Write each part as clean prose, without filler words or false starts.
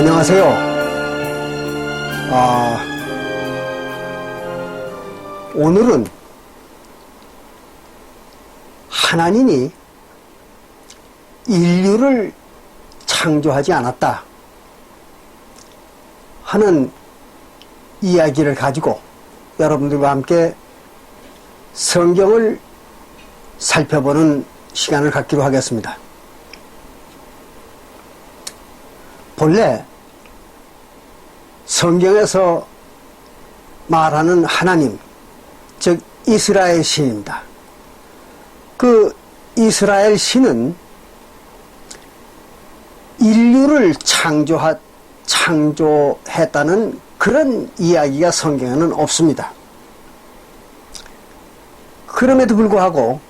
안녕하세요. 오늘은 하나님이 인류를 창조하지 않았다 하는 이야기를 가지고 여러분들과 함께 성경을 살펴보는 시간을 갖기로 하겠습니다. 본래 성경에서 말하는 하나님, 즉 이스라엘 신입니다. 그 이스라엘 신은 인류를 창조했다는 그런 이야기가 성경에는 없습니다. 그럼에도 불구하고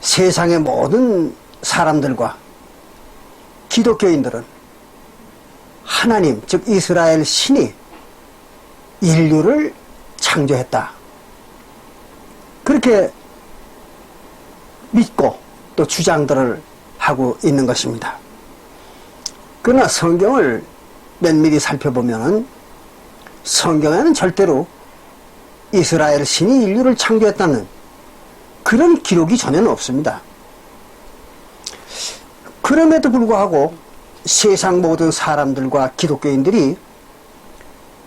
세상의 모든 사람들과 기독교인들은 하나님, 즉 이스라엘 신이 인류를 창조했다, 그렇게 믿고 또 주장들을 하고 있는 것입니다. 그러나 성경을 면밀히 살펴보면 성경에는 절대로 이스라엘 신이 인류를 창조했다는 그런 기록이 전혀 없습니다. 그럼에도 불구하고 세상 모든 사람들과 기독교인들이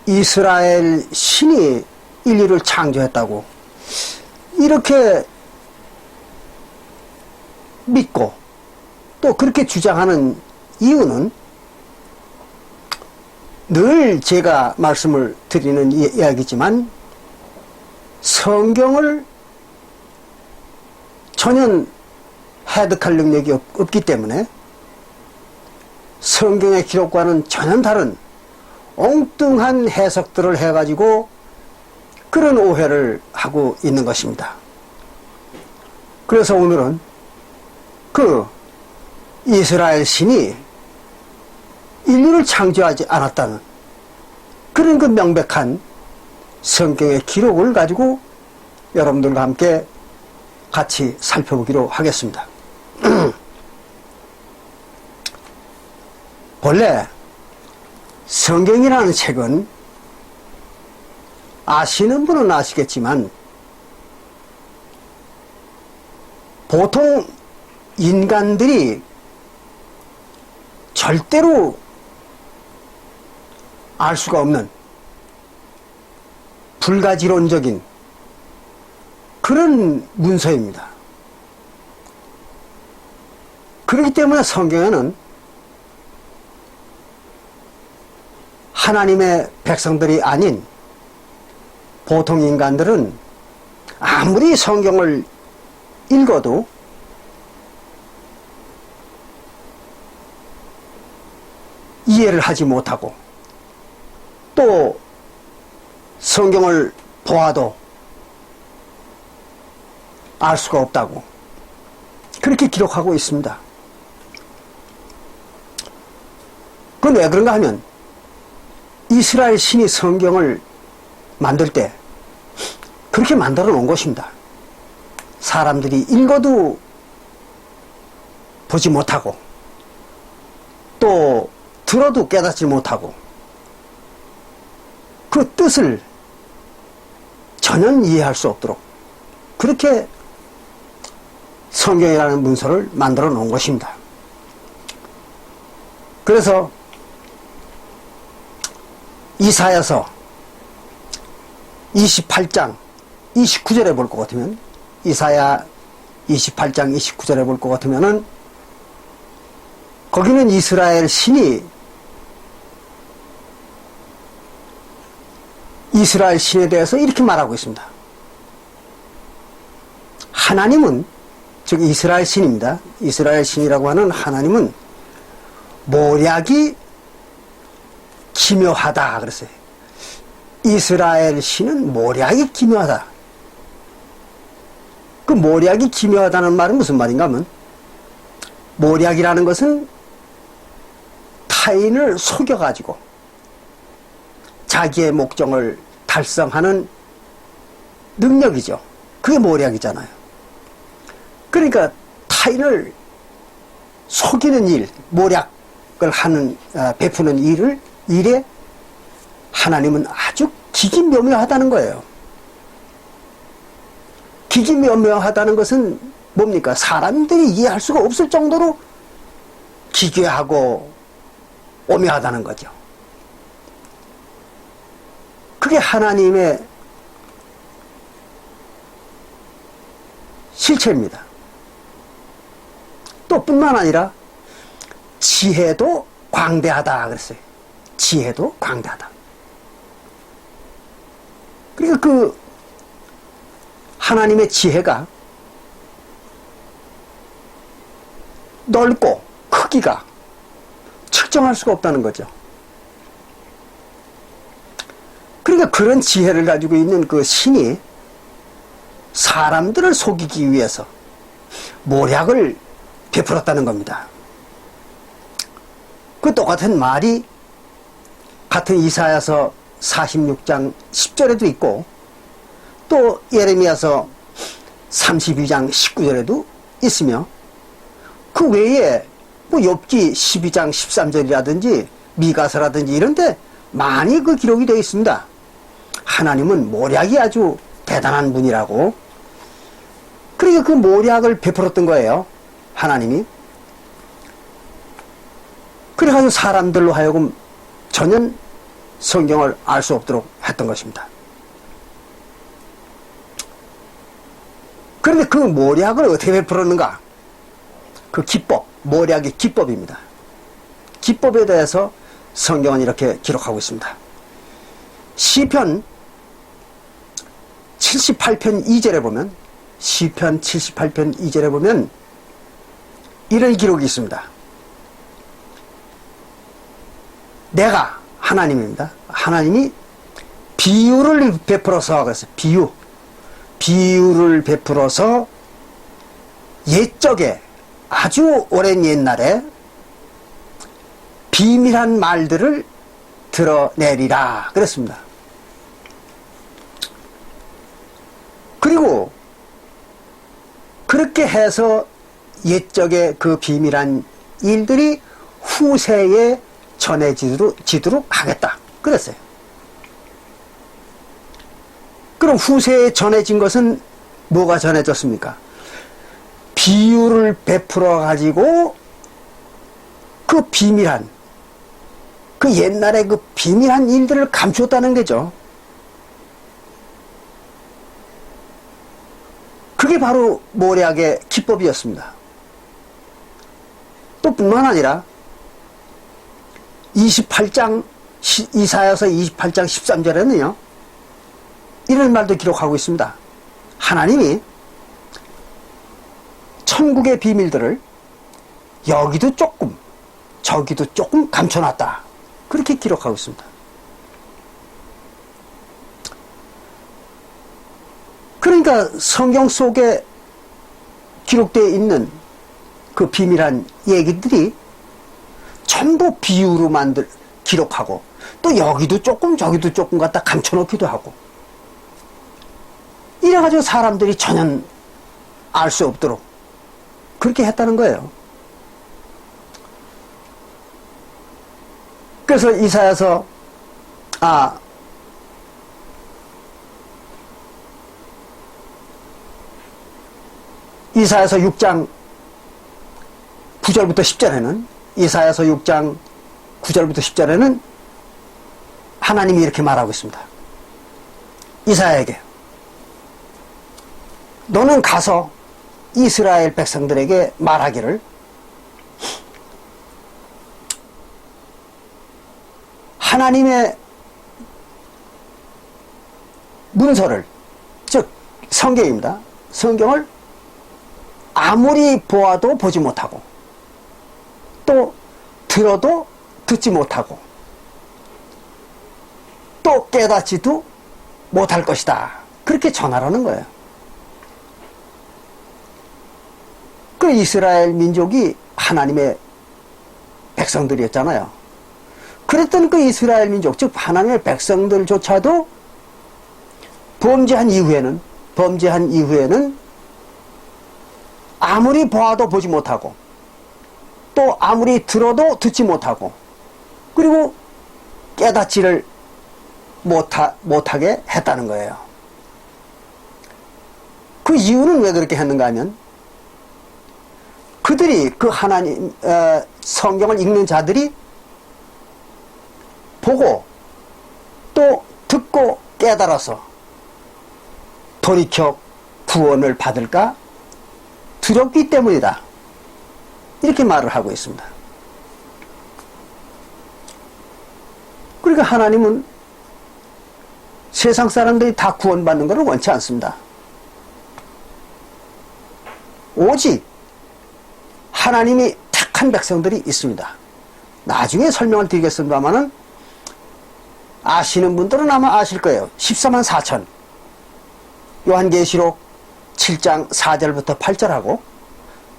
이스라엘 신이 인류를 창조했다고 이렇게 믿고 또 그렇게 주장하는 이유는 늘 제가 말씀을 드리는 이야기지만 성경을 전혀 해독할 능력이 없기 때문에 성경의 기록과는 전혀 다른 엉뚱한 해석들을 해가지고 그런 오해를 하고 있는 것입니다. 그래서 오늘은 그 이스라엘 신이 인류를 창조하지 않았다는 그런 그 명백한 성경의 기록을 가지고 여러분들과 함께 같이 살펴보기로 하겠습니다. 본래 성경이라는 책은 아시는 분은 아시겠지만 보통 인간들이 절대로 알 수가 없는 불가지론적인 그런 문서입니다. 그렇기 때문에 성경에는 하나님의 백성들이 아닌 보통 인간들은 아무리 성경을 읽어도 이해를 하지 못하고 또 성경을 보아도 알 수가 없다고 그렇게 기록하고 있습니다. 그건 왜 그런가 하면 이스라엘 신이 성경을 만들 때 그렇게 만들어 놓은 것입니다. 사람들이 읽어도 보지 못하고 또 들어도 깨닫지 못하고 그 뜻을 전혀 이해할 수 없도록 그렇게 성경이라는 문서를 만들어 놓은 것입니다. 그래서 이사야서 28장 29절에 볼 것 같으면 이사야 28장 29절에 볼 것 같으면은 거기는 이스라엘 신이 이스라엘 신에 대해서 이렇게 말하고 있습니다. 하나님은, 즉 이스라엘 신입니다. 이스라엘 신이라고 하는 하나님은 모략이 기묘하다 그랬어요. 이스라엘 신은 모략이 기묘하다. 그 모략이 기묘하다는 말은 무슨 말인가 하면 모략이라는 것은 타인을 속여가지고 자기의 목적을 달성하는 능력이죠. 그게 모략이잖아요. 그러니까 타인을 속이는 일, 모략, 베푸는 일에 하나님은 아주 기기묘묘하다는 거예요. 기기묘묘하다는 것은 뭡니까? 사람들이 이해할 수가 없을 정도로 기괴하고 오묘하다는 거죠. 그게 하나님의 실체입니다. 또 뿐만 아니라 지혜도 광대하다 그랬어요. 지혜도 광대하다. 그러니까 그 하나님의 지혜가 넓고 크기가 측정할 수가 없다는 거죠. 그러니까 그런 지혜를 가지고 있는 그 신이 사람들을 속이기 위해서 모략을 베풀었다는 겁니다. 그 똑같은 말이 같은 이사야서 46장 10절에도 있고 또 예레미야서 32장 19절에도 있으며 그 외에 뭐 욥기 12장 13절이라든지 미가서라든지 이런데 많이 그 기록이 되어 있습니다. 하나님은 모략이 아주 대단한 분이라고. 그러니까 그 모략을 베풀었던 거예요. 하나님이. 그래가지고 사람들로 하여금 전혀 성경을 알 수 없도록 했던 것입니다. 그런데 그 모략을 어떻게 베풀었는가? 그 기법, 모략의 기법입니다. 기법에 대해서 성경은 이렇게 기록하고 있습니다. 시편 78편 2절에 보면 시편 78편 2절에 보면 이런 기록이 있습니다. 내가 하나님입니다. 하나님이 비유를 베풀어서 그랬어요. 비유를 베풀어서 옛적에 아주 오랜 옛날에 비밀한 말들을 드러내리라 그랬습니다. 그리고 그렇게 해서 옛적에 그 비밀한 일들이 후세에 전해지도록 하겠다 그랬어요. 그럼 후세에 전해진 것은 뭐가 전해졌습니까? 비유를 베풀어 가지고 그 비밀한 그 옛날에 그 비밀한 일들을 감추었다는 거죠. 그게 바로 모략의 기법이었습니다. 또 뿐만 아니라 28장 이사야서 28장 13절에는요 이런 말도 기록하고 있습니다. 하나님이 천국의 비밀들을 여기도 조금 저기도 조금 감춰놨다 그렇게 기록하고 있습니다. 그러니까 성경 속에 기록되어 있는 그 비밀한 얘기들이 전부 비유로 기록하고 또 여기도 조금 저기도 조금 갖다 감춰놓기도 하고 이래가지고 사람들이 전혀 알 수 없도록 그렇게 했다는 거예요. 그래서 이사야서 이사야서 6장 9절부터 10절에는 이사야서 6장 9절부터 10절에는 하나님이 이렇게 말하고 있습니다. 이사야에게 너는 가서 이스라엘 백성들에게 말하기를 하나님의 문서를 즉 성경입니다. 성경을 아무리 보아도 보지 못하고 또 들어도 듣지 못하고 또 깨닫지도 못할 것이다. 그렇게 전하라는 거예요. 그 이스라엘 민족이 하나님의 백성들이었잖아요. 그랬던 그 이스라엘 민족, 즉 하나님의 백성들조차도 범죄한 이후에는 아무리 보아도 보지 못하고 또 아무리 들어도 듣지 못하고 그리고 깨닫지를 못하게 했다는 거예요. 그 이유는 왜 그렇게 했는가 하면 그들이 그 하나님 성경을 읽는 자들이 보고 또 듣고 깨달아서 돌이켜 구원을 받을까 두렵기 때문이다. 이렇게 말을 하고 있습니다. 그러니까 하나님은 세상 사람들이 다 구원받는 것을 원치 않습니다. 오직 하나님이 택한 백성들이 있습니다. 나중에 설명을 드리겠습니다만은 아시는 분들은 아마 아실 거예요. 14만 4천 요한계시록 7장 4절부터 8절하고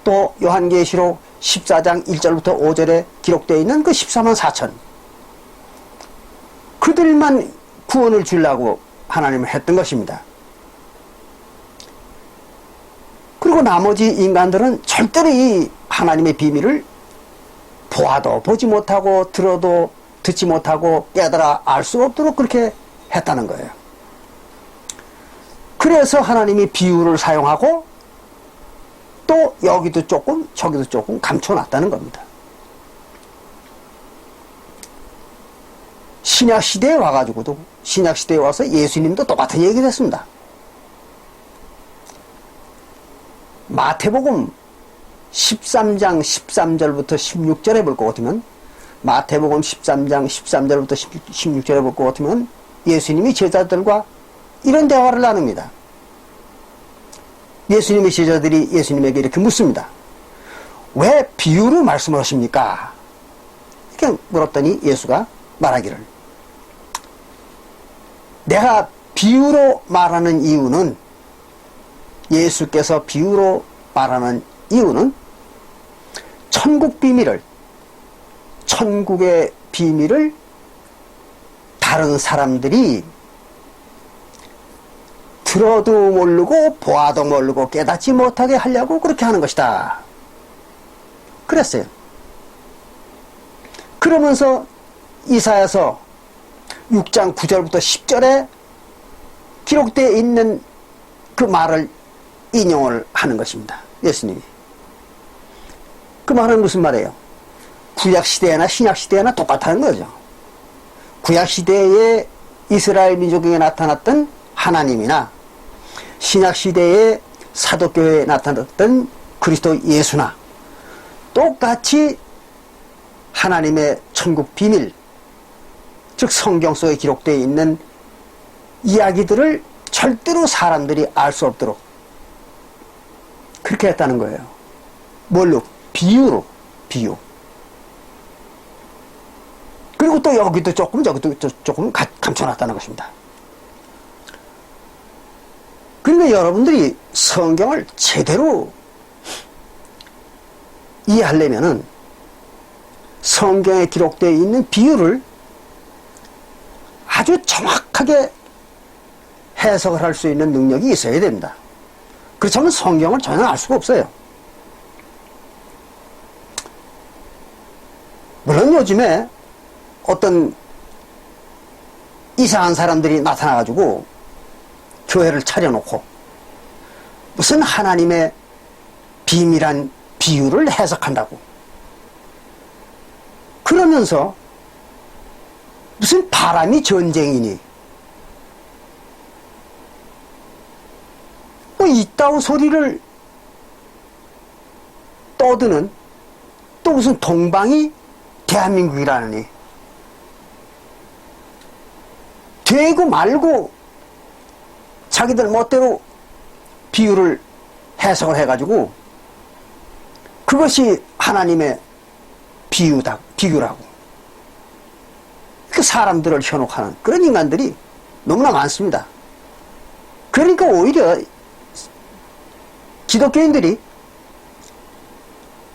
또 요한계시록 14장 1절부터 5절에 기록되어 있는 그 14만 4천 그들만 구원을 주려고 하나님은 했던 것입니다. 그리고 나머지 인간들은 절대로 이 하나님의 비밀을 보아도 보지 못하고 들어도 듣지 못하고 깨달아 알 수 없도록 그렇게 했다는 거예요. 그래서 하나님이 비유를 사용하고 또 여기도 조금 저기도 조금 감춰놨다는 겁니다. 신약시대에 와가지고도 신약시대에 와서 예수님도 똑같은 얘기를 했습니다. 마태복음 13장 13절부터 16절에 볼 것 같으면 마태복음 13장 13절부터 16절에 볼 것 같으면 예수님이 제자들과 이런 대화를 나눕니다. 예수님의 제자들이 예수님에게 이렇게 묻습니다. 왜 비유로 말씀을 하십니까? 이렇게 물었더니 예수가 말하기를 내가 비유로 말하는 이유는 예수께서 비유로 말하는 이유는 천국의 비밀을 다른 사람들이 들어도 모르고 보아도 모르고 깨닫지 못하게 하려고 그렇게 하는 것이다. 그랬어요. 그러면서 이사야서 6장 9절부터 10절에 기록되어 있는 그 말을 인용을 하는 것입니다. 예수님이. 그 말은 무슨 말이에요? 구약시대나 신약시대나 똑같다는 거죠. 구약시대에 이스라엘 민족에게 나타났던 하나님이나 신약시대에 사도교회에 나타났던 그리스도 예수나 똑같이 하나님의 천국 비밀, 즉 성경 속에 기록되어 있는 이야기들을 절대로 사람들이 알 수 없도록 그렇게 했다는 거예요. 뭘로? 비유로. 비유. 그리고 또 여기도 조금 저기도 조금 감춰놨다는 것입니다. 그러니까 여러분들이 성경을 제대로 이해하려면은 성경에 기록되어 있는 비유를 아주 정확하게 해석을 할 수 있는 능력이 있어야 됩니다. 그렇지 않으면 성경을 전혀 알 수가 없어요. 물론 요즘에 어떤 이상한 사람들이 나타나가지고 교회를 차려놓고 무슨 하나님의 비밀한 비유를 해석한다고 그러면서 무슨 바람이 전쟁이니 뭐 이따위 소리를 떠드는 또 무슨 동방이 대한민국이라느니 되고 말고 자기들 멋대로 비유를 해석을 해가지고 그것이 하나님의 비유라고 그 사람들을 현혹하는 그런 인간들이 너무나 많습니다. 그러니까 오히려 기독교인들이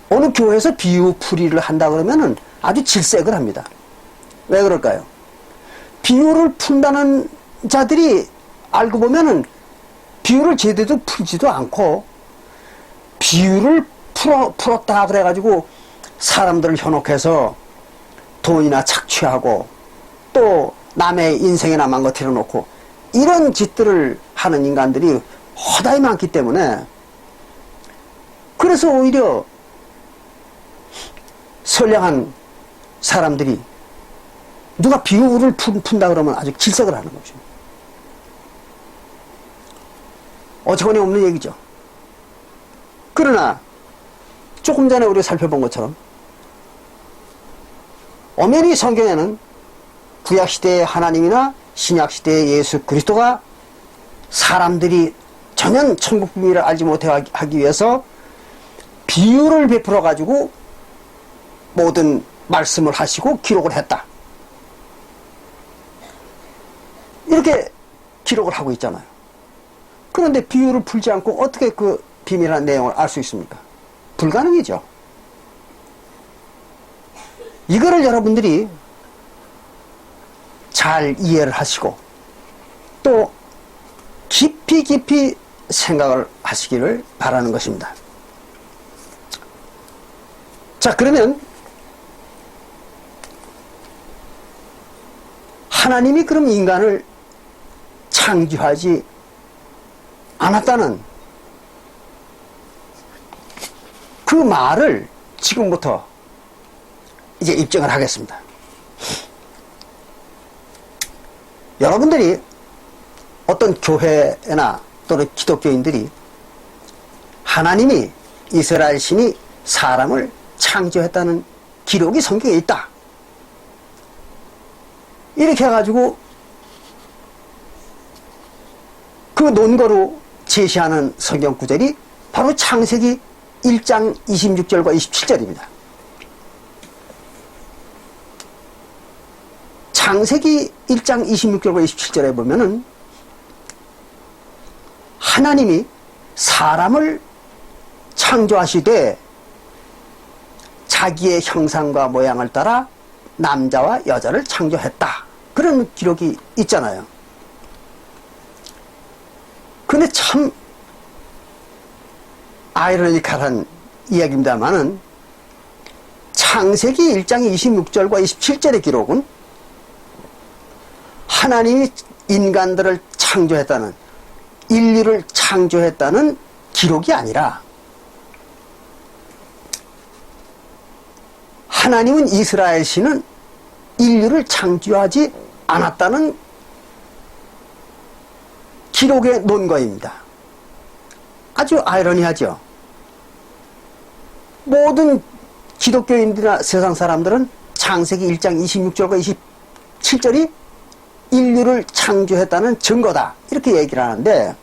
어느 교회에서 비유풀이를 한다 그러면은 아주 질색을 합니다. 왜 그럴까요? 비유를 푼다는 자들이 알고 보면은 비유를 제대로 풀지도 않고 비유를 풀었다 그래가지고 사람들을 현혹해서 돈이나 착취하고 또 남의 인생이나 망가뜨려 놓고 이런 짓들을 하는 인간들이 허다히 많기 때문에 그래서 오히려 선량한 사람들이 누가 비유를 푼다 그러면 아주 질색을 하는 거죠. 어처구니 없는 얘기죠. 그러나 조금 전에 우리가 살펴본 것처럼 엄연히 성경에는 구약시대의 하나님이나 신약시대의 예수 그리스도가 사람들이 전혀 천국 비밀을 알지 못해 하기 위해서 비유를 베풀어 가지고 모든 말씀을 하시고 기록을 했다. 이렇게 기록을 하고 있잖아요. 그런데 비유를 풀지 않고 어떻게 그 비밀한 내용을 알 수 있습니까? 불가능이죠. 이거를 여러분들이 잘 이해를 하시고 또 깊이 생각을 하시기를 바라는 것입니다. 자, 그러면 하나님이 그럼 인간을 창조하지 않았다는 그 말을 지금부터 이제 입증을 하겠습니다. 여러분들이 어떤 교회나 또는 기독교인들이 하나님이 이스라엘 신이 사람을 창조했다는 기록이 성경에 있다. 이렇게 해가지고 그 논거로 제시하는 성경 구절이 바로 창세기 1장 26절과 27절입니다. 창세기 1장 26절과 27절에 보면은 하나님이 사람을 창조하시되 자기의 형상과 모양을 따라 남자와 여자를 창조했다. 그런 기록이 있잖아요. 근데 참 아이러니컬한 이야기입니다만은 창세기 1장 26절과 27절의 기록은 하나님이 인간들을 창조했다는, 인류를 창조했다는 기록이 아니라 하나님은 이스라엘 신은 인류를 창조하지 않았다는 기록의 논거입니다. 아주 아이러니하죠. 모든 기독교인들이나 세상 사람들은 창세기 1장 26절과 27절이 인류를 창조했다는 증거다. 이렇게 얘기를 하는데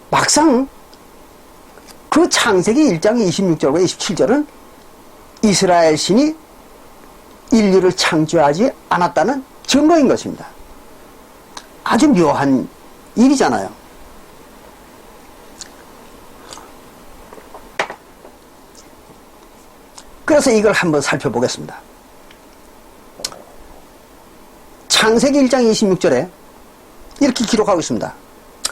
막상 그 창세기 1장 26절과 27절은 이스라엘 신이 인류를 창조하지 않았다는 증거인 것입니다. 아주 묘한 일이잖아요. 그래서 이걸 한번 살펴보겠습니다. 창세기 1장 26절에 이렇게 기록하고 있습니다.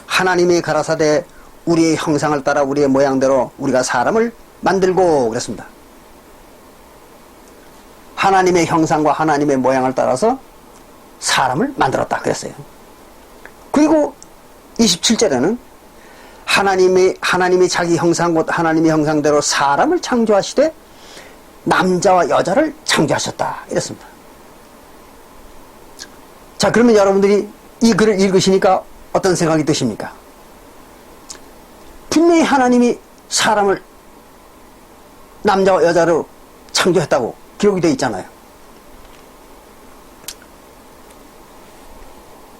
하나님이 가라사대 우리의 형상을 따라 우리의 모양대로 우리가 사람을 만들고 그랬습니다. 하나님의 형상과 하나님의 모양을 따라서 사람을 만들었다 그랬어요. 그리고 27절에는 하나님이 자기 형상 곧 하나님의 형상대로 사람을 창조하시되 남자와 여자를 창조하셨다 이랬습니다. 자, 그러면 여러분들이 이 글을 읽으시니까 어떤 생각이 드십니까? 분명히 하나님이 사람을 남자와 여자로 창조했다고 기록이 되어 있잖아요.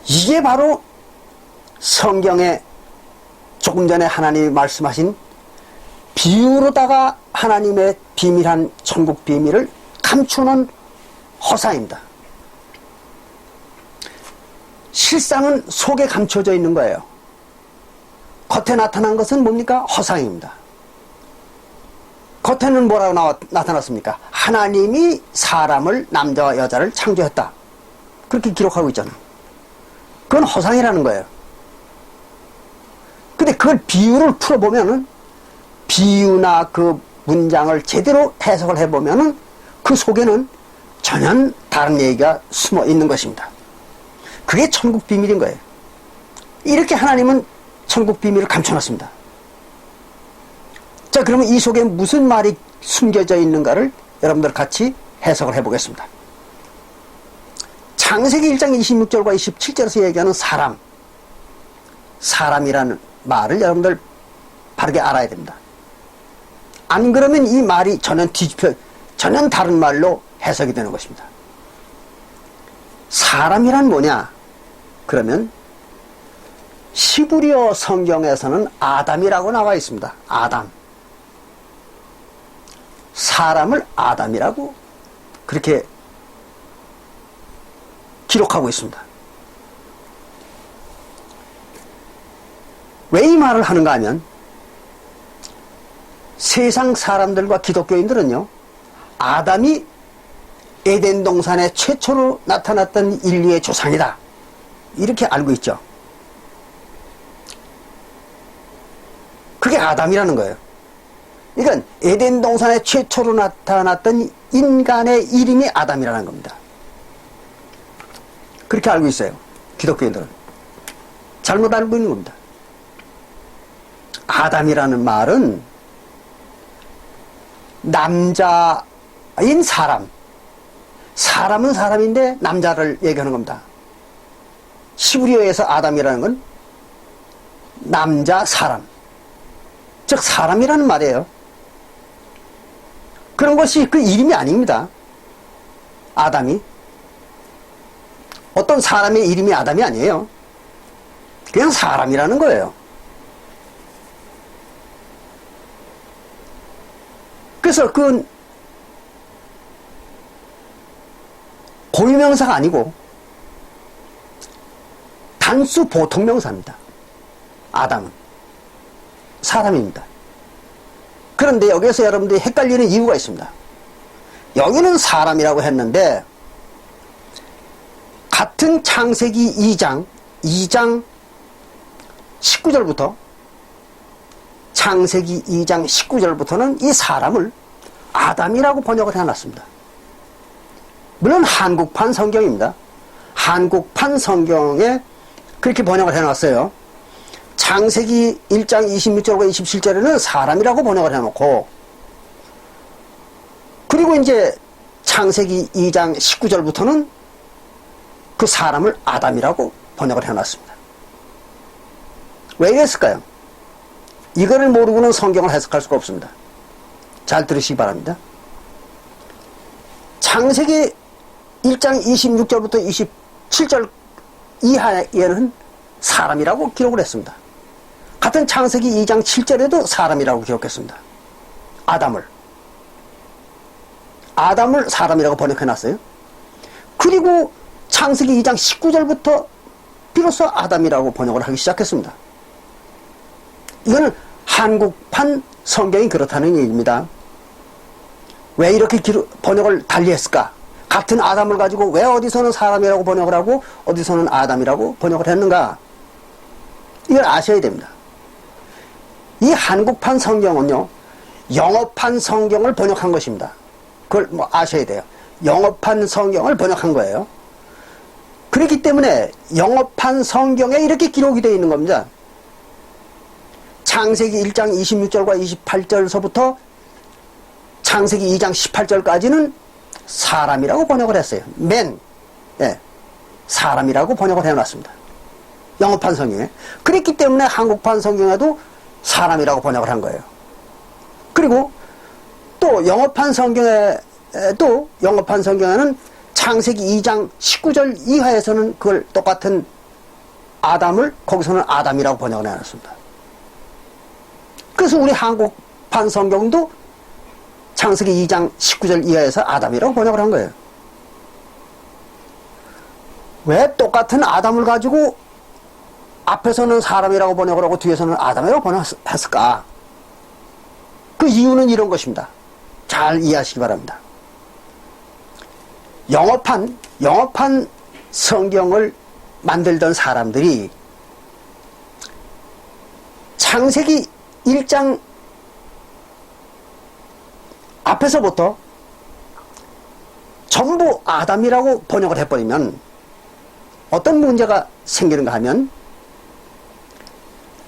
이게 바로 성경에 조금 전에 하나님이 말씀하신 비유로다가 하나님의 비밀한 천국 비밀을 감추는 허상입니다. 실상은 속에 감춰져 있는 거예요. 겉에 나타난 것은 뭡니까? 허상입니다. 겉에는 뭐라고 나타났습니까? 하나님이 사람을 남자와 여자를 창조했다. 그렇게 기록하고 있잖아요. 그건 허상이라는 거예요. 근데 그걸 비유를 풀어보면은 비유나 그 문장을 제대로 해석을 해보면은 그 속에는 전혀 다른 얘기가 숨어 있는 것입니다. 그게 천국 비밀인 거예요. 이렇게 하나님은 천국 비밀을 감춰놨습니다. 자, 그러면 이 속에 무슨 말이 숨겨져 있는가를 여러분들 같이 해석을 해보겠습니다. 창세기 1장 26절과 27절에서 얘기하는 사람이라는 말을 여러분들 바르게 알아야 됩니다. 안 그러면 이 말이 전혀 다른 말로 해석이 되는 것입니다. 사람이란 뭐냐? 그러면 시브리어 성경에서는 아담이라고 나와 있습니다. 아담. 사람을 아담이라고 그렇게 기록하고 있습니다. 왜 이 말을 하는가 하면 세상 사람들과 기독교인들은요, 아담이 에덴 동산에 최초로 나타났던 인류의 조상이다, 이렇게 알고 있죠. 그게 아담이라는 거예요. 그러니까 에덴 동산에 최초로 나타났던 인간의 이름이 아담이라는 겁니다. 그렇게 알고 있어요, 기독교인들은. 잘못 알고 있는 겁니다. 아담이라는 말은 남자인 사람은 사람인데 남자를 얘기하는 겁니다. 히브리어에서 아담이라는 건 남자, 사람, 즉 사람이라는 말이에요. 그런 것이 그 이름이 아닙니다. 아담이 어떤 사람의 이름이 아담이 아니에요. 그냥 사람이라는 거예요. 그래서 그건 고유명사가 아니고 단수 보통명사입니다. 아담은 사람입니다. 그런데 여기서 여러분들이 헷갈리는 이유가 있습니다. 여기는 사람이라고 했는데 같은 창세기 2장 19절부터 창세기 2장 19절부터는 이 사람을 아담이라고 번역을 해놨습니다. 물론 한국판 성경입니다. 한국판 성경에 그렇게 번역을 해놨어요. 창세기 1장 26절과 27절에는 사람이라고 번역을 해놓고, 그리고 이제 창세기 2장 19절부터는 그 사람을 아담이라고 번역을 해놨습니다. 왜 이랬을까요? 이거를 모르고는 성경을 해석할 수가 없습니다. 잘 들으시기 바랍니다. 창세기 1장 26절부터 27절 이하에는 사람이라고 기록을 했습니다. 같은 창세기 2장 7절에도 사람이라고 기록했습니다. 아담을 사람이라고 번역해놨어요. 그리고 창세기 2장 19절부터 비로소 아담이라고 번역을 하기 시작했습니다. 이거는 한국판 성경이 그렇다는 얘기입니다. 왜 이렇게 번역을 달리했을까? 같은 아담을 가지고 왜 어디서는 사람이라고 번역을 하고 어디서는 아담이라고 번역을 했는가? 이걸 아셔야 됩니다. 이 한국판 성경은요, 영어판 성경을 번역한 것입니다. 그걸 아셔야 돼요. 영어판 성경을 번역한 거예요. 그렇기 때문에 영어판 성경에 이렇게 기록이 되어 있는 겁니다. 창세기 1장 26절과 28절서부터 창세기 2장 18절까지는 사람이라고 번역을 했어요. 사람이라고 번역을 해놨습니다. 영어판 성경에. 그랬기 때문에 한국판 성경에도 사람이라고 번역을 한 거예요. 그리고 또 영어판 성경에는 창세기 2장 19절 이하에서는 그걸 똑같은 아담을 거기서는 아담이라고 번역을 해놨습니다. 그래서 우리 한국판 성경도 창세기 2장 19절 이하에서 아담이라고 번역을 한 거예요. 왜 똑같은 아담을 가지고 앞에서는 사람이라고 번역을 하고 뒤에서는 아담이라고 번역했을까? 그 이유는 이런 것입니다. 잘 이해하시기 바랍니다. 영어판 성경을 만들던 사람들이 창세기 1장 앞에서부터 전부 아담이라고 번역을 해버리면 어떤 문제가 생기는가 하면,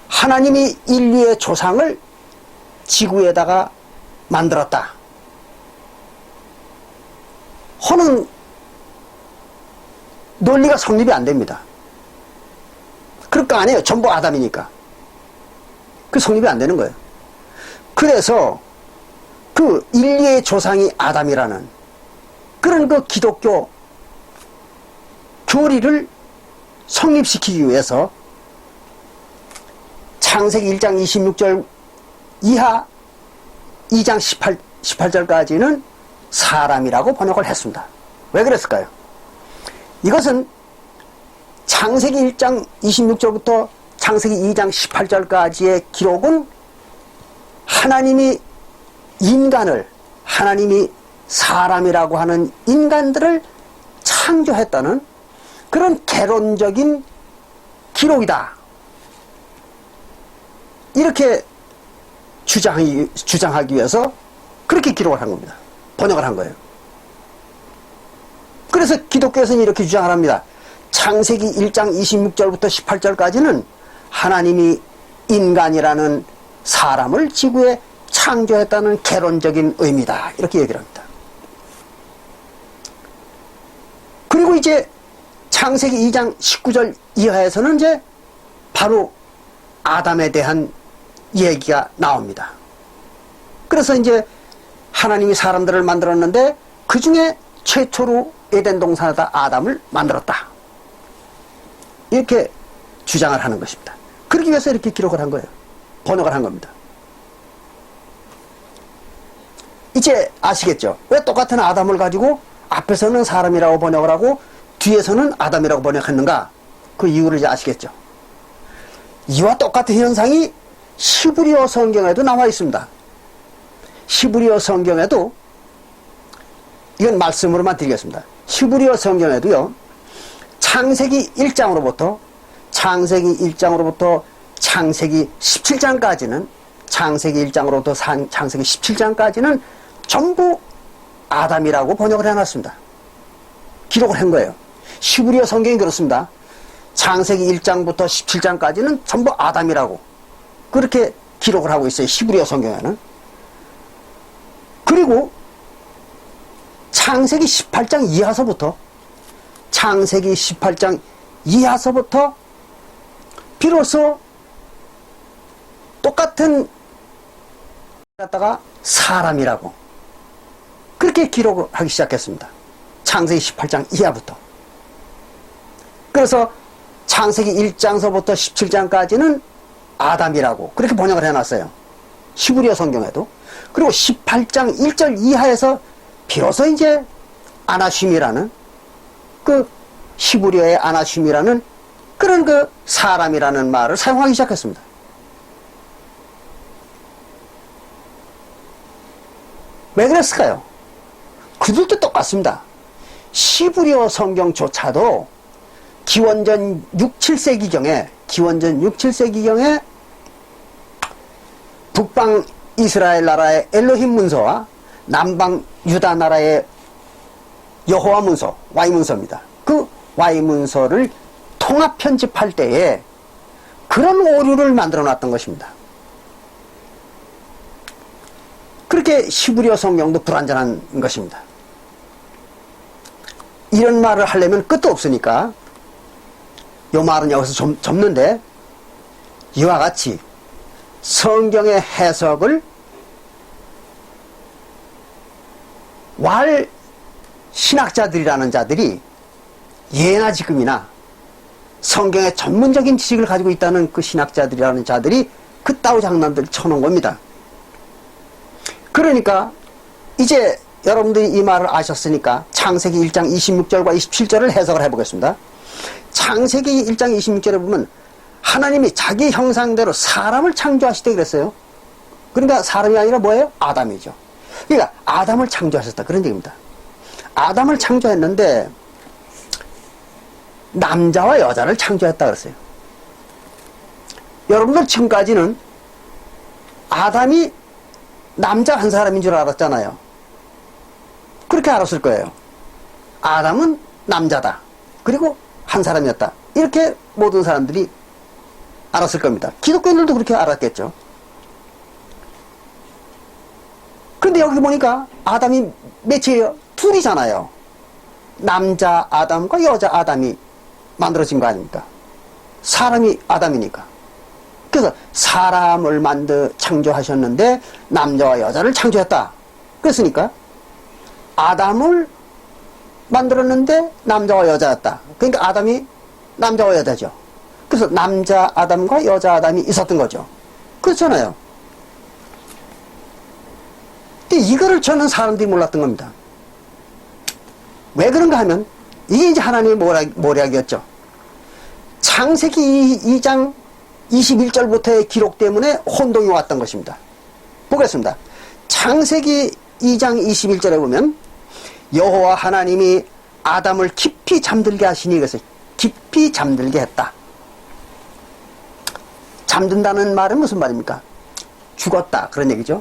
하나님이 인류의 조상을 지구에다가 만들었다 하는 논리가 성립이 안 됩니다. 그럴 거 아니에요. 전부 아담이니까. 그 성립이 안 되는 거예요. 그래서 그 인류의 조상이 아담이라는 그런 그 기독교 교리를 성립시키기 위해서 창세기 1장 26절 이하 2장 18절까지는 사람이라고 번역을 했습니다. 왜 그랬을까요? 이것은 창세기 1장 26절부터 창세기 2장 18절까지의 기록은 하나님이 사람이라고 하는 인간들을 창조했다는 그런 개론적인 기록이다, 이렇게 주장하기 위해서 그렇게 기록을 한 겁니다. 번역을 한 거예요. 그래서 기독교에서는 이렇게 주장을 합니다. 창세기 1장 26절부터 18절까지는 하나님이 인간이라는 사람을 지구에 창조했다는 개론적인 의미다, 이렇게 얘기를 합니다. 그리고 이제 창세기 2장 19절 이하에서는 이제 바로 아담에 대한 얘기가 나옵니다. 그래서 이제 하나님이 사람들을 만들었는데 그 중에 최초로 에덴 동산에다 아담을 만들었다, 이렇게 주장을 하는 것입니다. 그러기 위해서 이렇게 기록을 한 거예요. 번역을 한 겁니다. 이제 아시겠죠? 왜 똑같은 아담을 가지고 앞에서는 사람이라고 번역을 하고 뒤에서는 아담이라고 번역했는가? 그 이유를 이제 아시겠죠? 이와 똑같은 현상이 히브리어 성경에도 나와 있습니다. 히브리어 성경에도, 이건 말씀으로만 드리겠습니다. 히브리어 성경에도요, 창세기 1장으로부터 창세기 17장까지는 창세기 1장으로부터 창세기 17장까지는 전부 아담이라고 번역을 해놨습니다. 기록을 한 거예요. 히브리어 성경이 그렇습니다. 창세기 1장부터 17장까지는 전부 아담이라고 그렇게 기록을 하고 있어요. 히브리어 성경에는. 그리고 창세기 18장 이하서부터 비로소 똑같은 갖다가 사람이라고 그렇게 기록을 하기 시작했습니다. 창세기 18장 이하부터. 그래서 창세기 1장서부터 17장까지는 아담이라고 그렇게 번역을 해놨어요. 히브리어 성경에도. 그리고 18장 1절 이하에서 비로소 이제 아나심이라는 그 히브리어의 아나심이라는 그런 그 사람이라는 말을 사용하기 시작했습니다. 왜 그랬을까요? 그들도 똑같습니다. 히브리어 성경조차도 기원전 6, 7세기경에 북방 이스라엘 나라의 엘로힘 문서와 남방 유다 나라의 여호와 문서, Y 문서입니다. 그 Y 문서를 통합 편집할 때에 그런 오류를 만들어 놨던 것입니다. 그렇게 히브리어 성경도 불완전한 것입니다. 이런 말을 하려면 끝도 없으니까 이 말은 여기서 접는데, 이와 같이 성경의 해석을 왈 신학자들이라는 자들이 예나 지금이나 성경의 전문적인 지식을 가지고 있다는 그 신학자들이라는 자들이 그따위 장난들을 쳐놓은 겁니다. 그러니까 이제 여러분들이 이 말을 아셨으니까 창세기 1장 26절과 27절을 해석을 해보겠습니다. 창세기 1장 26절에 보면 하나님이 자기 형상대로 사람을 창조하시되 그랬어요. 그러니까 사람이 아니라 뭐예요? 아담이죠. 그러니까 아담을 창조하셨다, 그런 얘기입니다. 아담을 창조했는데 남자와 여자를 창조했다 그랬어요. 여러분들 지금까지는 아담이 남자 한 사람인 줄 알았잖아요. 그렇게 알았을 거예요. 아담은 남자다. 그리고 한 사람이었다. 이렇게 모든 사람들이 알았을 겁니다. 기독교인들도 그렇게 알았겠죠. 그런데 여기 보니까 아담이 몇이에요? 둘이잖아요. 남자 아담과 여자 아담이 만들어진 거 아닙니까? 사람이 아담이니까. 그래서 사람을 창조하셨는데 남자와 여자를 창조했다. 그랬으니까 아담을 만들었는데 남자와 여자였다. 그러니까 아담이 남자와 여자죠. 그래서 남자 아담과 여자 아담이 있었던 거죠. 그렇잖아요. 근데 이거를 저는 사람들이 몰랐던 겁니다. 왜 그런가 하면 이게 이제 하나님의 모략이었죠. 창세기 2장 21절부터의 기록 때문에 혼동이 왔던 것입니다. 보겠습니다. 창세기 2장 21절에 보면 여호와 하나님이 아담을 깊이 잠들게 하시니, 그래서 깊이 잠들게 했다. 잠든다는 말은 무슨 말입니까? 죽었다, 그런 얘기죠.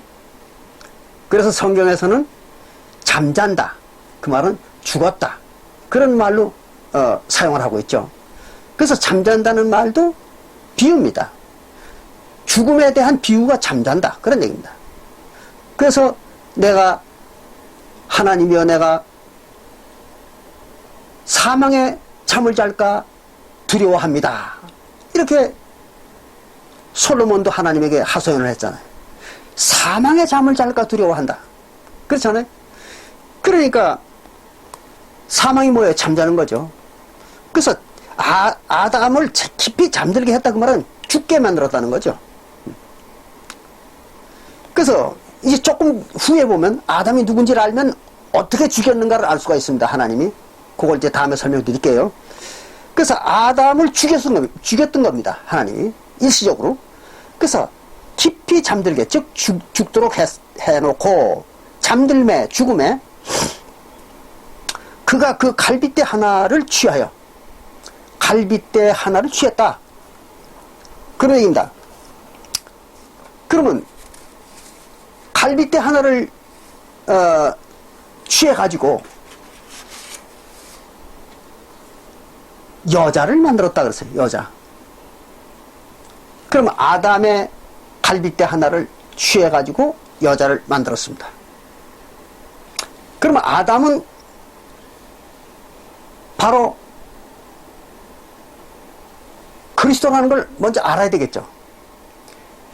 그래서 성경에서는 잠잔다, 그 말은 죽었다, 그런 말로 사용을 하고 있죠. 그래서 잠잔다는 말도 비유입니다. 죽음에 대한 비유가 잠잔다, 그런 얘기입니다. 그래서 내가 하나님이여 내가 사망의 잠을 잘까 두려워합니다. 이렇게 솔로몬도 하나님에게 하소연을 했잖아요. 사망의 잠을 잘까 두려워한다. 그렇잖아요. 그러니까 사망이 뭐예요? 잠자는 거죠. 그래서 아담을 깊이 잠들게 했다, 그 말은 죽게 만들었다는 거죠. 그래서 이제 조금 후에 보면 아담이 누군지를 알면 어떻게 죽였는가를 알 수가 있습니다. 하나님이. 그걸 이제 다음에 설명드릴게요. 그래서 아담을 죽였던 겁니다. 하나님이. 일시적으로. 그래서 깊이 잠들게, 즉 죽도록 해놓고 잠들매, 죽음에 그가 그 갈빗대 하나를 취하여 갈빗대 하나를 취했다, 그런 얘기입니다. 그러면 갈빗대 하나를 취해가지고 여자를 만들었다 그랬어요. 여자. 그러면 아담의 갈빗대 하나를 취해가지고 여자를 만들었습니다. 그러면 아담은 바로 그리스도라는 걸 먼저 알아야 되겠죠.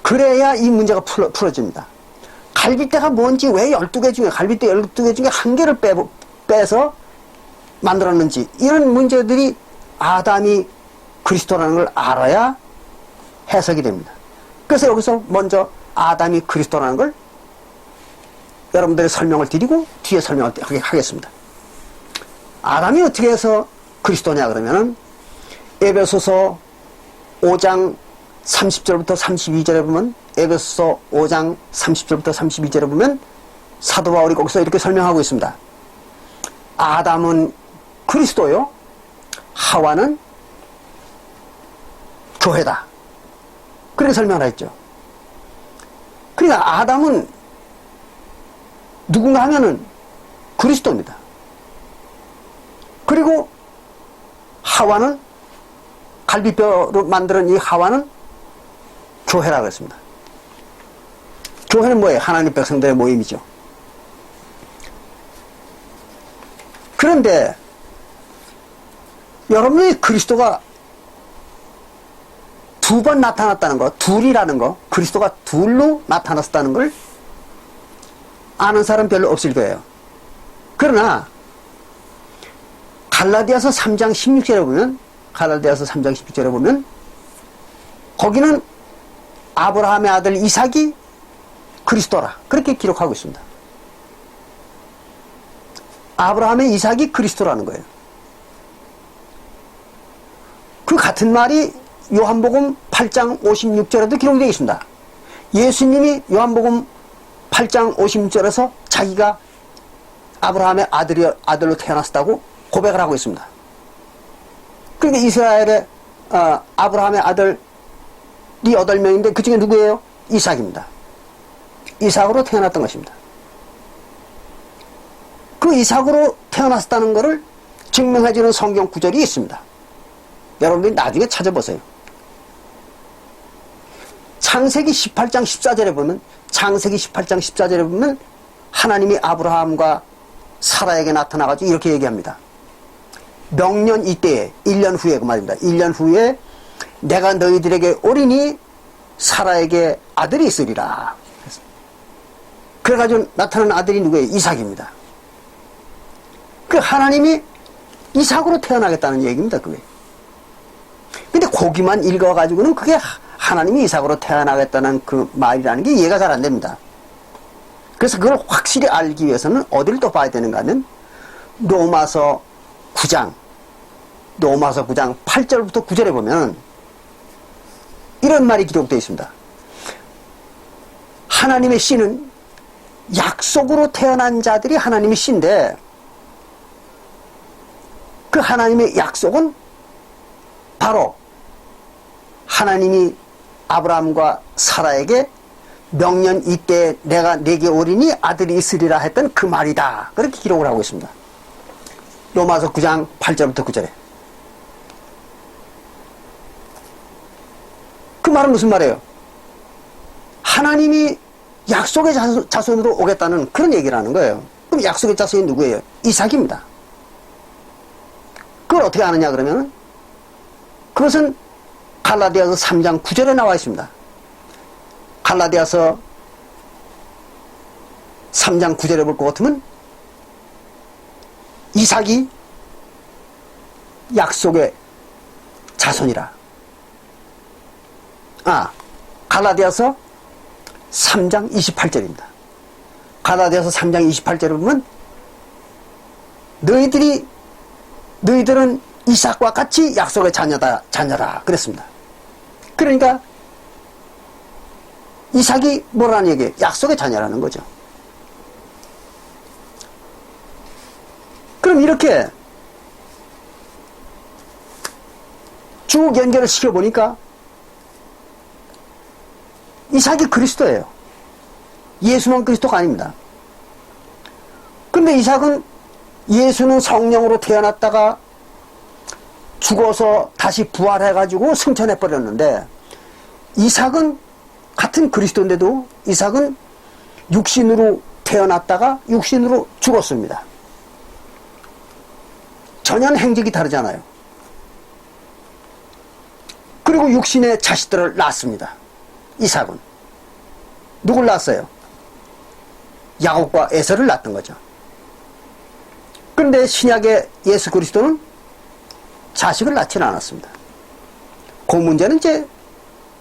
그래야 이 문제가 풀어집니다. 갈빗대가 뭔지, 왜 12개 중에, 갈빗대 12개 중에 한 개를 빼서 만들었는지, 이런 문제들이 아담이 그리스도라는 걸 알아야 해석이 됩니다. 그래서 여기서 먼저 아담이 그리스도라는 걸 여러분들의 설명을 드리고 뒤에 설명을 하겠습니다. 아담이 어떻게 해서 그리스도냐 그러면은 에베소서 5장 30절부터 32절에 보면, 에베소서 5장 30절부터 32절에 보면 사도 바울이 거기서 이렇게 설명하고 있습니다. 아담은 그리스도요, 하와는 교회다, 그렇게 설명을 했죠. 그러니까 아담은 누군가 하면은 그리스도입니다. 그리고 하와는, 갈비뼈로 만드는 이 하와는 교회라고 했습니다. 교회는 뭐예요? 하나님 백성들의 모임이죠. 그런데 여러분이 그리스도가 두 번 나타났다는 거, 둘이라는 거, 그리스도가 둘로 나타났다는 걸 아는 사람 별로 없을 거예요. 그러나 갈라디아서 3장 16절에 보면, 갈라디아서 3장 16절에 보면 거기는 아브라함의 아들 이삭이 그리스도라, 그렇게 기록하고 있습니다. 아브라함의 이삭이 그리스도라는 거예요. 그 같은 말이 요한복음 8장 56절에도 기록이 되어 있습니다. 예수님이 요한복음 8장 56절에서 자기가 아브라함의 아들로 태어났다고 고백을 하고 있습니다. 그러니까 이스라엘의 아브라함의 아들이 8명인데 그 중에 누구예요? 이삭입니다. 이삭으로 태어났던 것입니다. 그 이삭으로 태어났다는 것을 증명해주는 성경 구절이 있습니다. 여러분들이 나중에 찾아보세요. 창세기 18장 14절에 보면, 창세기 18장 14절에 보면 하나님이 아브라함과 사라에게 나타나가지고 이렇게 얘기합니다. 명년 이때에, 1년 후에 그 말입니다. 1년 후에 내가 너희들에게 오리니 사라에게 아들이 있으리라. 그래가지고 나타난 아들이 누구예요? 이삭입니다. 그 하나님이 이삭으로 태어나겠다는 얘기입니다. 그게. 근데 거기만 읽어가지고는 그게 하나님이 이삭으로 태어나겠다는 그 말이라는 게 이해가 잘 안 됩니다. 그래서 그걸 확실히 알기 위해서는 어디를 또 봐야 되는가 하면 로마서 9장 8절부터 9절에 보면 이런 말이 기록되어 있습니다. 하나님의 씨는 약속으로 태어난 자들이 하나님의 씨인데 그 하나님의 약속은 바로 하나님이 아브라함과 사라에게 명년 이때 내가 네게 오리니 아들이 있으리라 했던 그 말이다. 그렇게 기록을 하고 있습니다. 로마서 9장 8절부터 9절에. 그 말은 무슨 말이에요? 하나님이 약속의 자손으로 오겠다는 그런 얘기를 하는 거예요. 그럼 약속의 자손이 누구예요? 이삭입니다. 그걸 어떻게 아느냐 그러면 그것은 갈라디아서 3장 9절에 나와 있습니다. 갈라디아서 3장 9절에 볼 것 같으면 이삭이 약속의 자손이라. 갈라디아서 3장 28절입니다. 갈라디아서 3장 28절에 보면 너희들은 이삭과 같이 약속의 자녀다 그랬습니다. 그러니까 이삭이 뭐라는 얘기예요? 약속의 자녀라는 거죠. 그럼 이렇게 쭉 연결을 시켜보니까 이삭이 그리스도예요. 예수는 그리스도가 아닙니다. 그런데 이삭은 예수는 성령으로 태어났다가 죽어서 다시 부활해가지고 승천해버렸는데 이삭은 같은 그리스도인데도 이삭은 육신으로 태어났다가 육신으로 죽었습니다. 전혀 행적이 다르잖아요. 그리고 육신의 자식들을 낳았습니다. 이삭은 누굴 낳았어요? 야곱과 에서를 낳았던 거죠. 그런데 신약의 예수 그리스도는 자식을 낳지는 않았습니다. 그 문제는 이제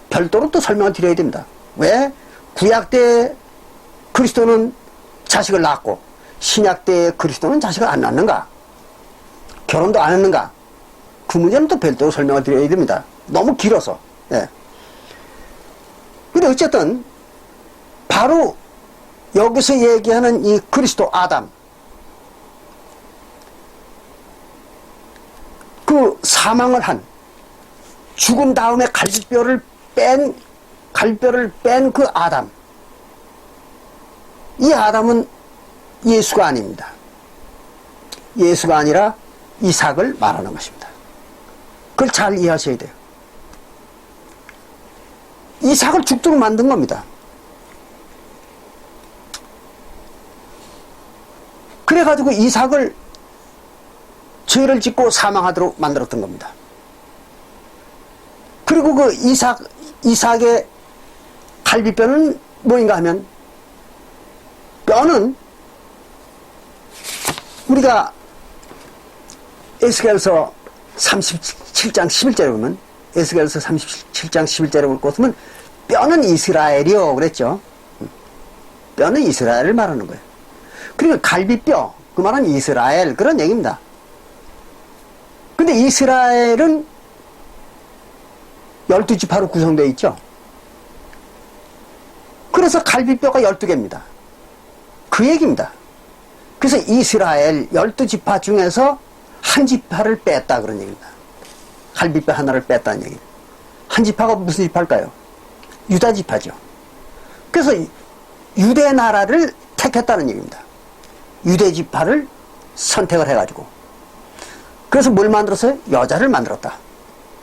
별도로 또 설명을 드려야 됩니다. 왜 구약 때 그리스도는 자식을 낳았고 신약 때 그리스도는 자식을 안 낳는가? 결혼도 안 했는가? 그 문제는 또 별도로 설명을 드려야 됩니다. 너무 길어서. 예. 근데 어쨌든 바로 여기서 얘기하는 이 그리스도 아담, 그 사망을 한, 죽은 다음에 갈비뼈를 뺀 그 아담, 이 아담은 예수가 아닙니다. 예수가 아니라 이삭을 말하는 것입니다. 그걸 잘 이해하셔야 돼요. 이삭을 죽도록 만든 겁니다. 그래가지고 이삭을 죄를 짓고 사망하도록 만들었던 겁니다. 그리고 그 이삭의 갈비뼈는 뭐인가 하면, 뼈는 우리가 에스겔서 37장 11절에 보면, 에스겔서 37장 11절에 볼 것 같으면 뼈는 이스라엘이요 그랬죠. 뼈는 이스라엘을 말하는 거예요. 그리고 갈비뼈, 그 말은 이스라엘, 그런 얘기입니다. 근데 이스라엘은 12지파로 구성되어 있죠. 그래서 갈비뼈가 12개입니다. 그 얘기입니다. 그래서 이스라엘 12지파 중에서 한 지파를 뺐다 그런 얘기입니다. 갈비뼈 하나를 뺐다는 얘기입니다. 한 지파가 무슨 지파일까요? 유다 지파죠. 그래서 유대 나라를 택했다는 얘기입니다. 유대 지파를 선택을 해가지고. 그래서 뭘 만들었어요? 여자를 만들었다.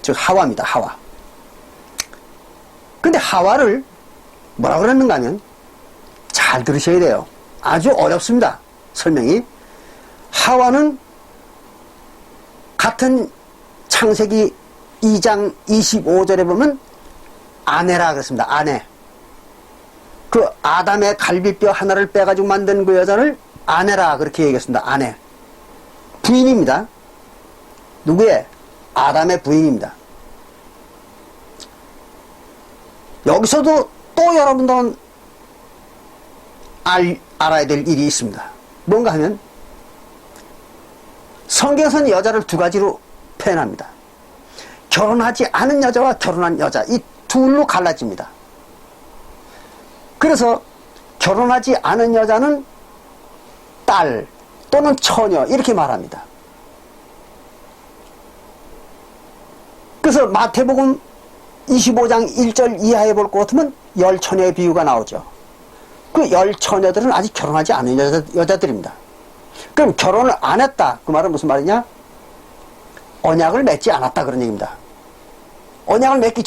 즉 하와입니다. 하와. 근데 하와를 뭐라 그랬는가 하면 잘 들으셔야 돼요. 아주 어렵습니다. 설명이. 하와는 같은 창세기 2장 25절에 보면 아내라 그랬습니다. 아내. 그 아담의 갈비뼈 하나를 빼가지고 만든 그 여자를 아내라 그렇게 얘기했습니다. 아내. 부인입니다. 누구의? 아담의 부인입니다. 여기서도 또 여러분들은 알아야 될 일이 있습니다. 뭔가 하면 성경에서는 여자를 두 가지로 표현합니다. 결혼하지 않은 여자와 결혼한 여자, 이 둘로 갈라집니다. 그래서 결혼하지 않은 여자는 딸 또는 처녀 이렇게 말합니다. 그래서 마태복음 25장 1절 이하에 볼 것 같으면 열 처녀의 비유가 나오죠. 그 열 처녀들은 아직 결혼하지 않은 여자들입니다. 그럼 결혼을 안 했다. 그 말은 무슨 말이냐? 언약을 맺지 않았다 그런 얘기입니다. 언약을 맺기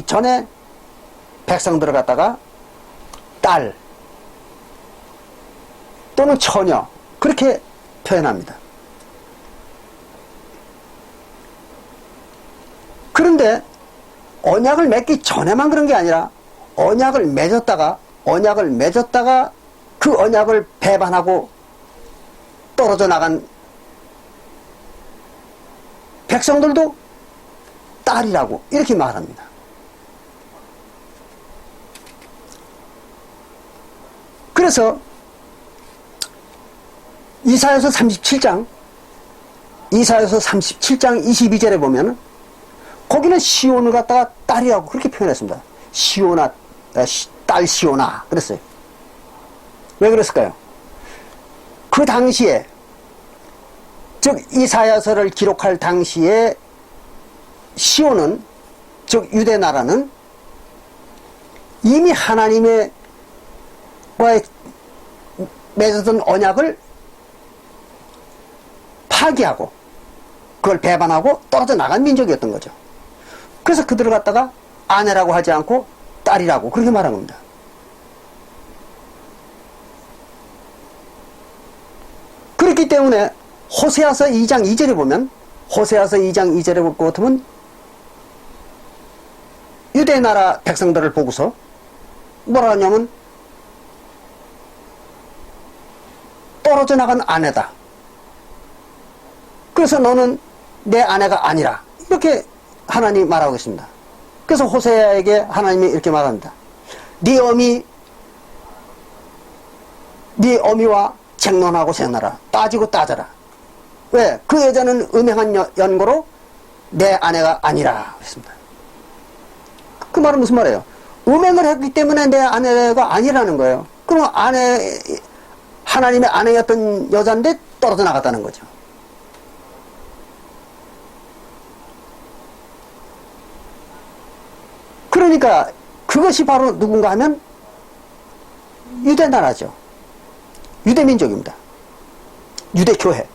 전에 백성들을 갖다가 딸 또는 처녀 그렇게 표현합니다. 그런데 언약을 맺기 전에만 그런 게 아니라 언약을 맺었다가 그 언약을 배반하고 떨어져 나간 백성들도 딸이라고 이렇게 말합니다. 그래서 이사야서 37장 22절에 보면 거기는 시온을 갖다가 딸이라고 그렇게 표현했습니다. 시온아, 딸 시온아 그랬어요. 왜 그랬을까요? 그 당시에 즉 이사야서를 기록할 당시에 시온은 즉 유대 나라는 이미 하나님의 과의 맺었던 언약을 파기하고 그걸 배반하고 떨어져 나간 민족이었던 거죠. 그래서 그들을 갖다가 아내라고 하지 않고 딸이라고 그렇게 말한 겁니다. 그렇기 때문에 호세아서 2장 2절에 보면 호세아서 2장 2절에 볼 것 같으면 유대 나라 백성들을 보고서 뭐라 하냐면 떨어져 나간 아내다. 그래서 너는 내 아내가 아니라 이렇게 하나님이 말하고 있습니다. 그래서 호세아에게 하나님이 이렇게 말합니다. 네 어미와 쟁론하고 생나라. 따지고 따져라. 왜? 그 여자는 음행한 연고로 내 아내가 아니라 그랬습니다. 그 말은 무슨 말이에요? 음행을 했기 때문에 내 아내가 아니라는 거예요. 그럼 하나님의 아내였던 여자인데 떨어져 나갔다는 거죠. 그러니까 그것이 바로 누군가 하면 유대 나라죠. 유대 민족입니다. 유대 교회.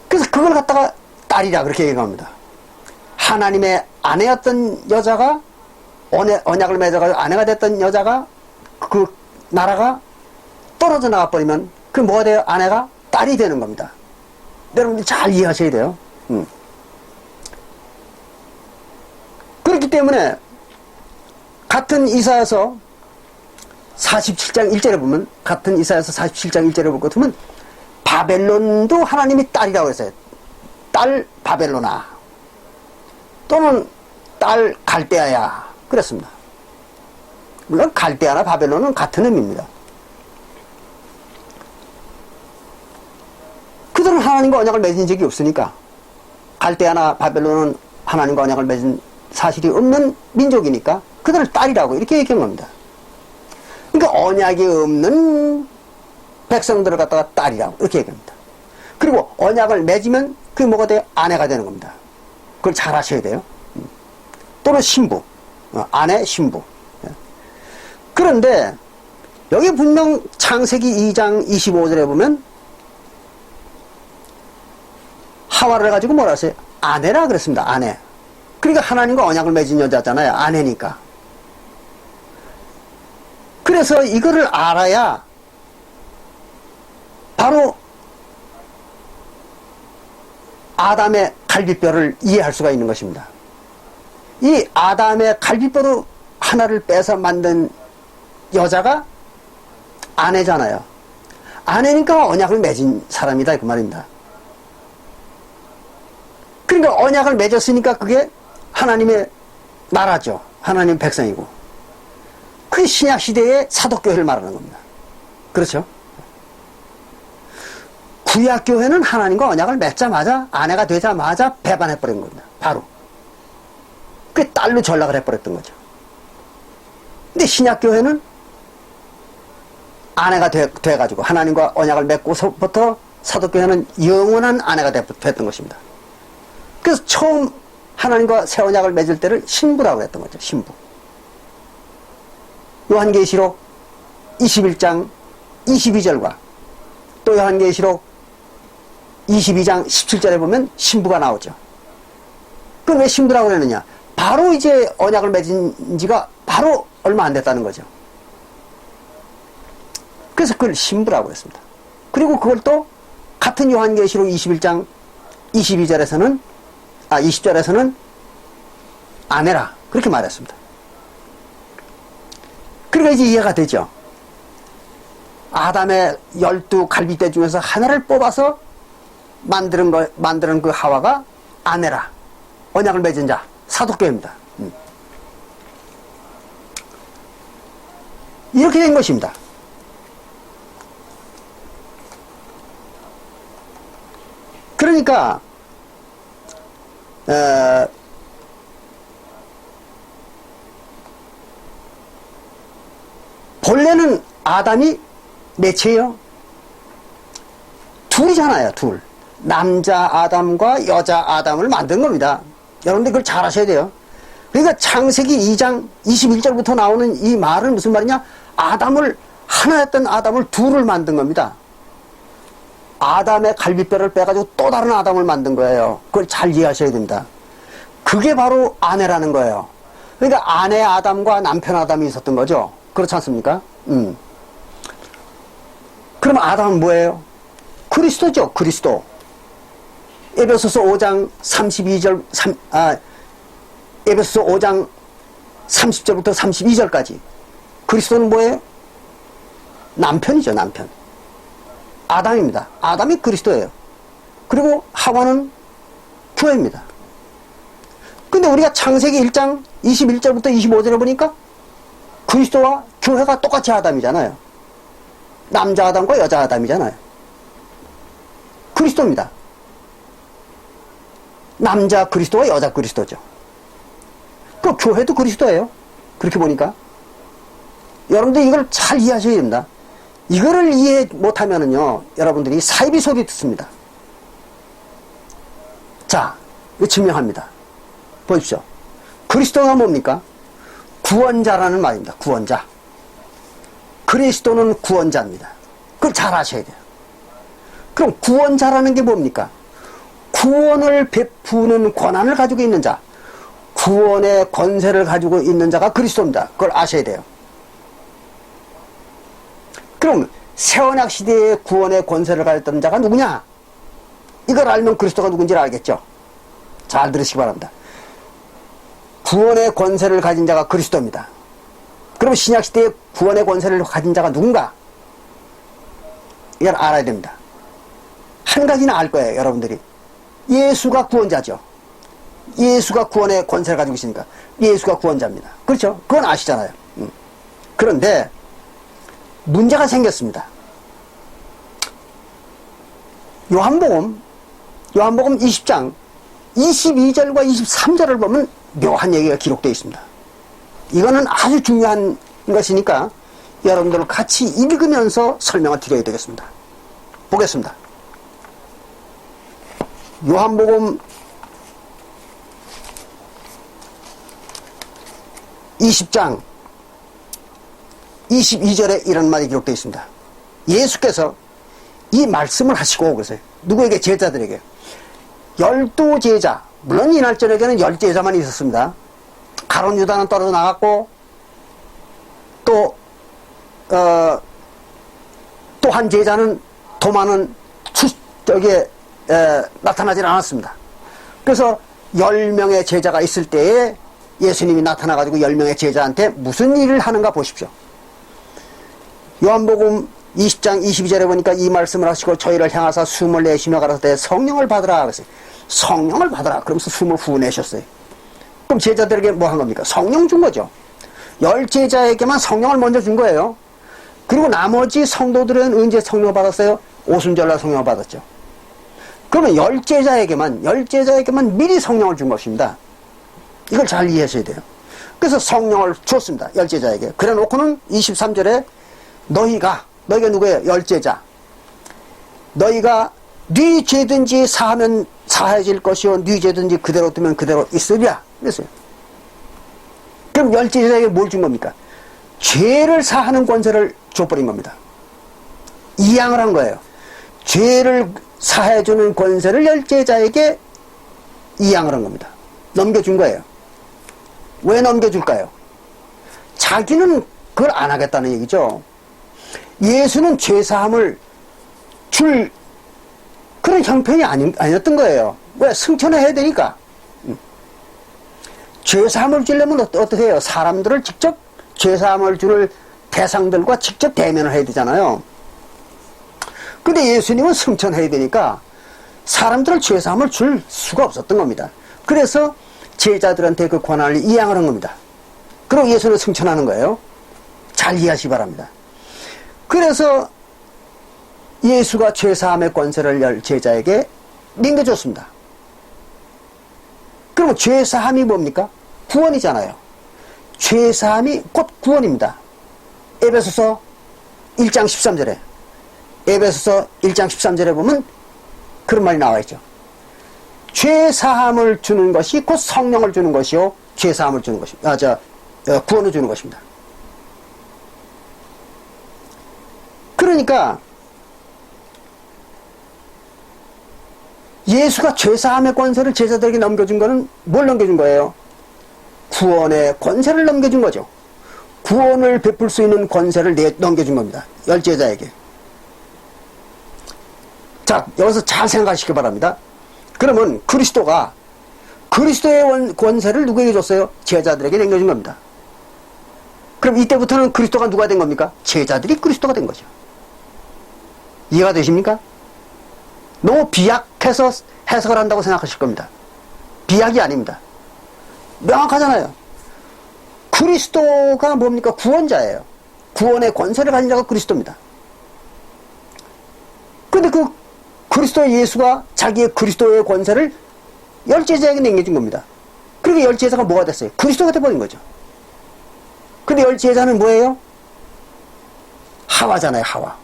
그래서 그걸 갖다가 딸이라 그렇게 얘기합니다. 하나님의 아내였던 여자가 언약을 맺어가지고 아내가 됐던 여자가 그 나라가 떨어져 나가버리면 그 뭐가 돼요? 아내가 딸이 되는 겁니다. 여러분들 잘 이해하셔야 돼요. 그렇기 때문에 같은 이사야서 47장 1절에 보면 같은 이사야서 47장 1절에 볼 것 같으면 바벨론도 하나님이 딸이라고 했어요. 딸 바벨로나 또는 딸 갈대아야 그랬습니다. 물론 갈대아나 바벨론은 같은 의미입니다. 그들은 하나님과 언약을 맺은 적이 없으니까 갈대아나 바벨론은 하나님과 언약을 맺은 사실이 없는 민족이니까 그들을 딸이라고 이렇게 얘기한 겁니다. 그러니까 언약이 없는 백성들을 갖다가 딸이라고 이렇게 얘기합니다. 그리고 언약을 맺으면 그게 뭐가 돼요? 아내가 되는 겁니다. 그걸 잘 아셔야 돼요. 또는 신부, 아내 신부. 그런데 여기 분명 창세기 2장 25절에 보면 하와를 가지고 뭐라 했어요? 아내라 그랬습니다. 아내. 그러니까 하나님과 언약을 맺은 여자잖아요. 아내니까. 그래서 이거를 알아야 바로 아담의 갈비뼈를 이해할 수가 있는 것입니다. 이 아담의 갈비뼈로 하나를 빼서 만든 여자가 아내잖아요. 아내니까 언약을 맺은 사람이다 그 말입니다. 그러니까 언약을 맺었으니까 그게 하나님의 나라죠. 하나님 백성이고. 그 신약시대의 사도교회를 말하는 겁니다. 그렇죠? 구약교회는 하나님과 언약을 맺자마자 아내가 되자마자 배반해버린 겁니다. 바로. 그 딸로 전락을 해버렸던 거죠. 근데 신약교회는 아내가 돼가지고 하나님과 언약을 맺고서부터 사도교회는 영원한 아내가 됐던 것입니다. 그래서 처음 하나님과 새 언약을 맺을 때를 신부라고 했던 거죠. 신부. 요한계시록 21장 22절과 또 요한계시록 22장 17절에 보면 신부가 나오죠. 그럼 왜 신부라고 그러느냐? 바로 이제 언약을 맺은 지가 바로 얼마 안 됐다는 거죠. 그래서 그걸 신부라고 했습니다. 그리고 그걸 또 같은 요한계시록 21장 20절에서는 아내라 그렇게 말했습니다. 그러니까 이제 이해가 되죠. 아담의 12갈비뼈 중에서 하나를 뽑아서 만드는 그 하와가 아내라. 언약을 맺은 자. 사도교회입니다. 이렇게 된 것입니다. 그러니까 본래는 아담이 몇이에요? 둘이잖아요. 둘. 남자 아담과 여자 아담을 만든 겁니다. 여러분들 그걸 잘 아셔야 돼요. 그러니까 창세기 2장 21절부터 나오는 이 말은 무슨 말이냐? 하나였던 아담을 둘을 만든 겁니다. 아담의 갈비뼈를 빼가지고 또 다른 아담을 만든 거예요. 그걸 잘 이해하셔야 됩니다. 그게 바로 아내라는 거예요. 그러니까 아내 아담과 남편 아담이 있었던 거죠. 그렇지 않습니까? 그럼 아담은 뭐예요? 그리스도죠. 그리스도. 에베소서 5장 32절, 에베소서 5장 30절부터 32절까지. 그리스도는 뭐예요? 남편이죠, 남편. 아담입니다. 아담이 그리스도예요. 그리고 하와는 교회입니다. 근데 우리가 창세기 1장 21절부터 25절에 보니까 그리스도와 교회가 똑같이 아담이잖아요. 남자 아담과 여자 아담이잖아요. 그리스도입니다. 남자 그리스도와 여자 그리스도죠. 그 교회도 그리스도예요. 그렇게 보니까. 여러분들 이걸 잘 이해하셔야 됩니다. 이거를 이해 못하면은요, 여러분들이 사이비 소리 듣습니다. 자, 이거 증명합니다. 보십시오. 그리스도가 뭡니까? 구원자라는 말입니다. 구원자. 그리스도는 구원자입니다. 그걸 잘 아셔야 돼요. 그럼 구원자라는 게 뭡니까? 구원을 베푸는 권한을 가지고 있는 자, 구원의 권세를 가지고 있는 자가 그리스도입니다. 그걸 아셔야 돼요. 그럼 새언약 시대의 구원의 권세를 가졌던 자가 누구냐? 이걸 알면 그리스도가 누군지를 알겠죠? 잘 들으시기 바랍니다. 구원의 권세를 가진 자가 그리스도입니다. 그럼 신약 시대의 구원의 권세를 가진 자가 누군가? 이걸 알아야 됩니다. 한 가지는 알 거예요, 여러분들이. 예수가 구원자죠. 예수가 구원의 권세를 가지고 있으니까 예수가 구원자입니다. 그렇죠? 그건 아시잖아요. 그런데 문제가 생겼습니다. 요한복음 20장 22절과 23절을 보면 묘한 얘기가 기록되어 있습니다. 이거는 아주 중요한 것이니까 여러분들 같이 읽으면서 설명을 드려야 되겠습니다. 보겠습니다. 요한복음 20장 22절에 이런 말이 기록되어 있습니다. 예수께서 이 말씀을 하시고 그러세요. 누구에게? 제자들에게. 12제자, 물론 이날 저녁에는 10제자만 있었습니다. 가룟 유다는 떨어져 나갔고 또 한 제자는 도마는 여기에 나타나질 않았습니다. 그래서 10명의 제자가 있을 때에 예수님이 나타나가지고 10명의 제자한테 무슨 일을 하는가 보십시오. 요한복음 20장 22절에 보니까 이 말씀을 하시고 저희를 향하사 숨을 내쉬며 가라사대 성령을 받으라 그랬어요. 성령을 받으라 그러면서 숨을 후 내셨어요. 그럼 제자들에게 뭐 한 겁니까? 성령 준 거죠. 10제자에게만 성령을 먼저 준 거예요. 그리고 나머지 성도들은 언제 성령을 받았어요? 오순절날 성령을 받았죠. 그러면 10제자에게만 미리 성령을 준 것입니다. 이걸 잘 이해하셔야 돼요. 그래서 성령을 줬습니다. 10제자에게. 그래 놓고는 23절에 너희가 누구예요? 10제자. 너희가 네 죄든지 사하면 사해질 것이요 네 죄든지 그대로 두면 그대로 있으리라 그랬어요. 그럼 10제자에게 뭘 준 겁니까? 죄를 사하는 권세를 줘버린 겁니다. 이양을 한 거예요. 죄를 사해주는 권세를 10제자에게 이양을 한 겁니다. 넘겨준 거예요. 왜 넘겨줄까요? 자기는 그걸 안 하겠다는 얘기죠. 예수는 죄사함을 줄 그런 형편이 아니었던 거예요. 왜? 승천해야 되니까. 죄사함을 주려면 어떻게 해요? 사람들을 직접 죄사함을 줄 대상들과 직접 대면을 해야 되잖아요. 근데 예수님은 승천해야 되니까 사람들을 죄사함을 줄 수가 없었던 겁니다. 그래서 제자들한테 그 권한을 이양을 한 겁니다. 그리고 예수는 승천하는 거예요. 잘 이해하시기 바랍니다. 그래서 예수가 죄사함의 권세를 열 제자에게 넘겨줬습니다. 그러면 죄사함이 뭡니까? 구원이잖아요. 죄사함이 곧 구원입니다. 에베소서 1장 13절에 에베소서 1장 13절에 보면 그런 말이 나와 있죠. 죄사함을 주는 것이 곧 성령을 주는 것이요 죄사함을 주는 것입니다. 구원을 주는 것입니다. 그러니까 예수가 죄사함의 권세를 제자들에게 넘겨준 거는 뭘 넘겨준 거예요? 구원의 권세를 넘겨준 거죠. 구원을 베풀 수 있는 권세를 넘겨준 겁니다. 10제자에게. 자, 여기서 잘 생각하시기 바랍니다. 그러면 그리스도가 그리스도의 권세를 누구에게 줬어요? 제자들에게 넘겨준 겁니다. 그럼 이때부터는 그리스도가 누가 된 겁니까? 제자들이 그리스도가 된 거죠. 이해가 되십니까? 너무 비약해서 해석을 한다고 생각하실 겁니다. 비약이 아닙니다. 명확하잖아요. 그리스도가 뭡니까? 구원자예요. 구원의 권세를 가진 자가 그리스도입니다. 근데 그 그리스도 예수가 자기의 그리스도의 권세를 10제자에게 남겨준 겁니다. 그리고 10제자가 뭐가 됐어요? 그리스도가 돼버린 거죠. 근데 10제자는 뭐예요? 하와잖아요, 하와.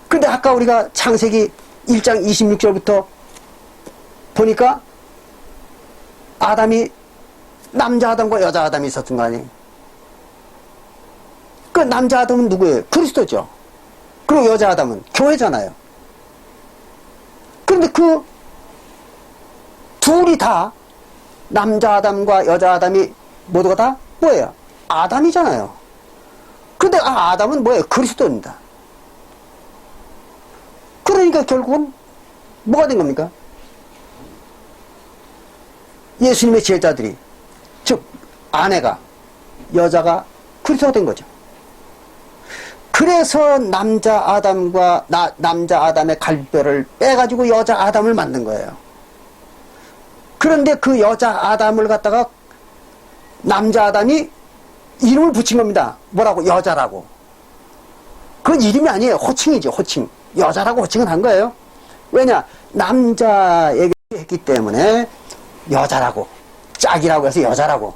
근데 아까 우리가 창세기 1장 26절부터 보니까 아담이 남자 아담과 여자 아담이 있었던 거 아니에요? 그 남자 아담은 누구예요? 그리스도죠. 그리고 여자 아담은 교회잖아요. 그런데 그 둘이 다 남자 아담과 여자 아담이 모두가 다 뭐예요? 아담이잖아요. 근데 아담은 뭐예요? 그리스도입니다. 그러니까 결국은 뭐가 된 겁니까? 예수님의 제자들이, 즉 아내가, 여자가 그리스도가 된 거죠. 그래서 남자 아담의 갈비뼈를 빼가지고 여자 아담을 만든 거예요. 그런데 그 여자 아담을 갖다가 남자 아담이 이름을 붙인 겁니다. 뭐라고? 여자라고. 그건 이름이 아니에요. 호칭이죠, 호칭. 여자라고 호칭을 한 거예요. 왜냐? 남자에게 했기 때문에 여자라고, 짝이라고 해서 여자라고,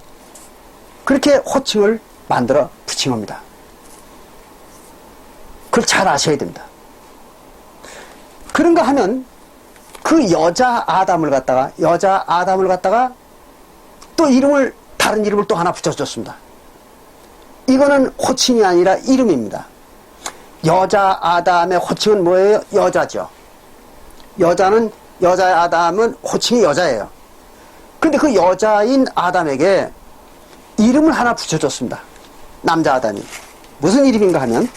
그렇게 호칭을 만들어 붙인 겁니다. 그걸 잘 아셔야 됩니다. 그런가 하면 그 여자 아담을 갖다가 또 다른 이름을 또 하나 붙여줬습니다. 이거는 호칭이 아니라 이름입니다. 여자 아담의 호칭은 뭐예요? 여자죠. 여자 아담은 호칭이 여자예요. 근데 그 여자인 아담에게 이름을 하나 붙여줬습니다. 남자 아담이. 무슨 이름인가 하면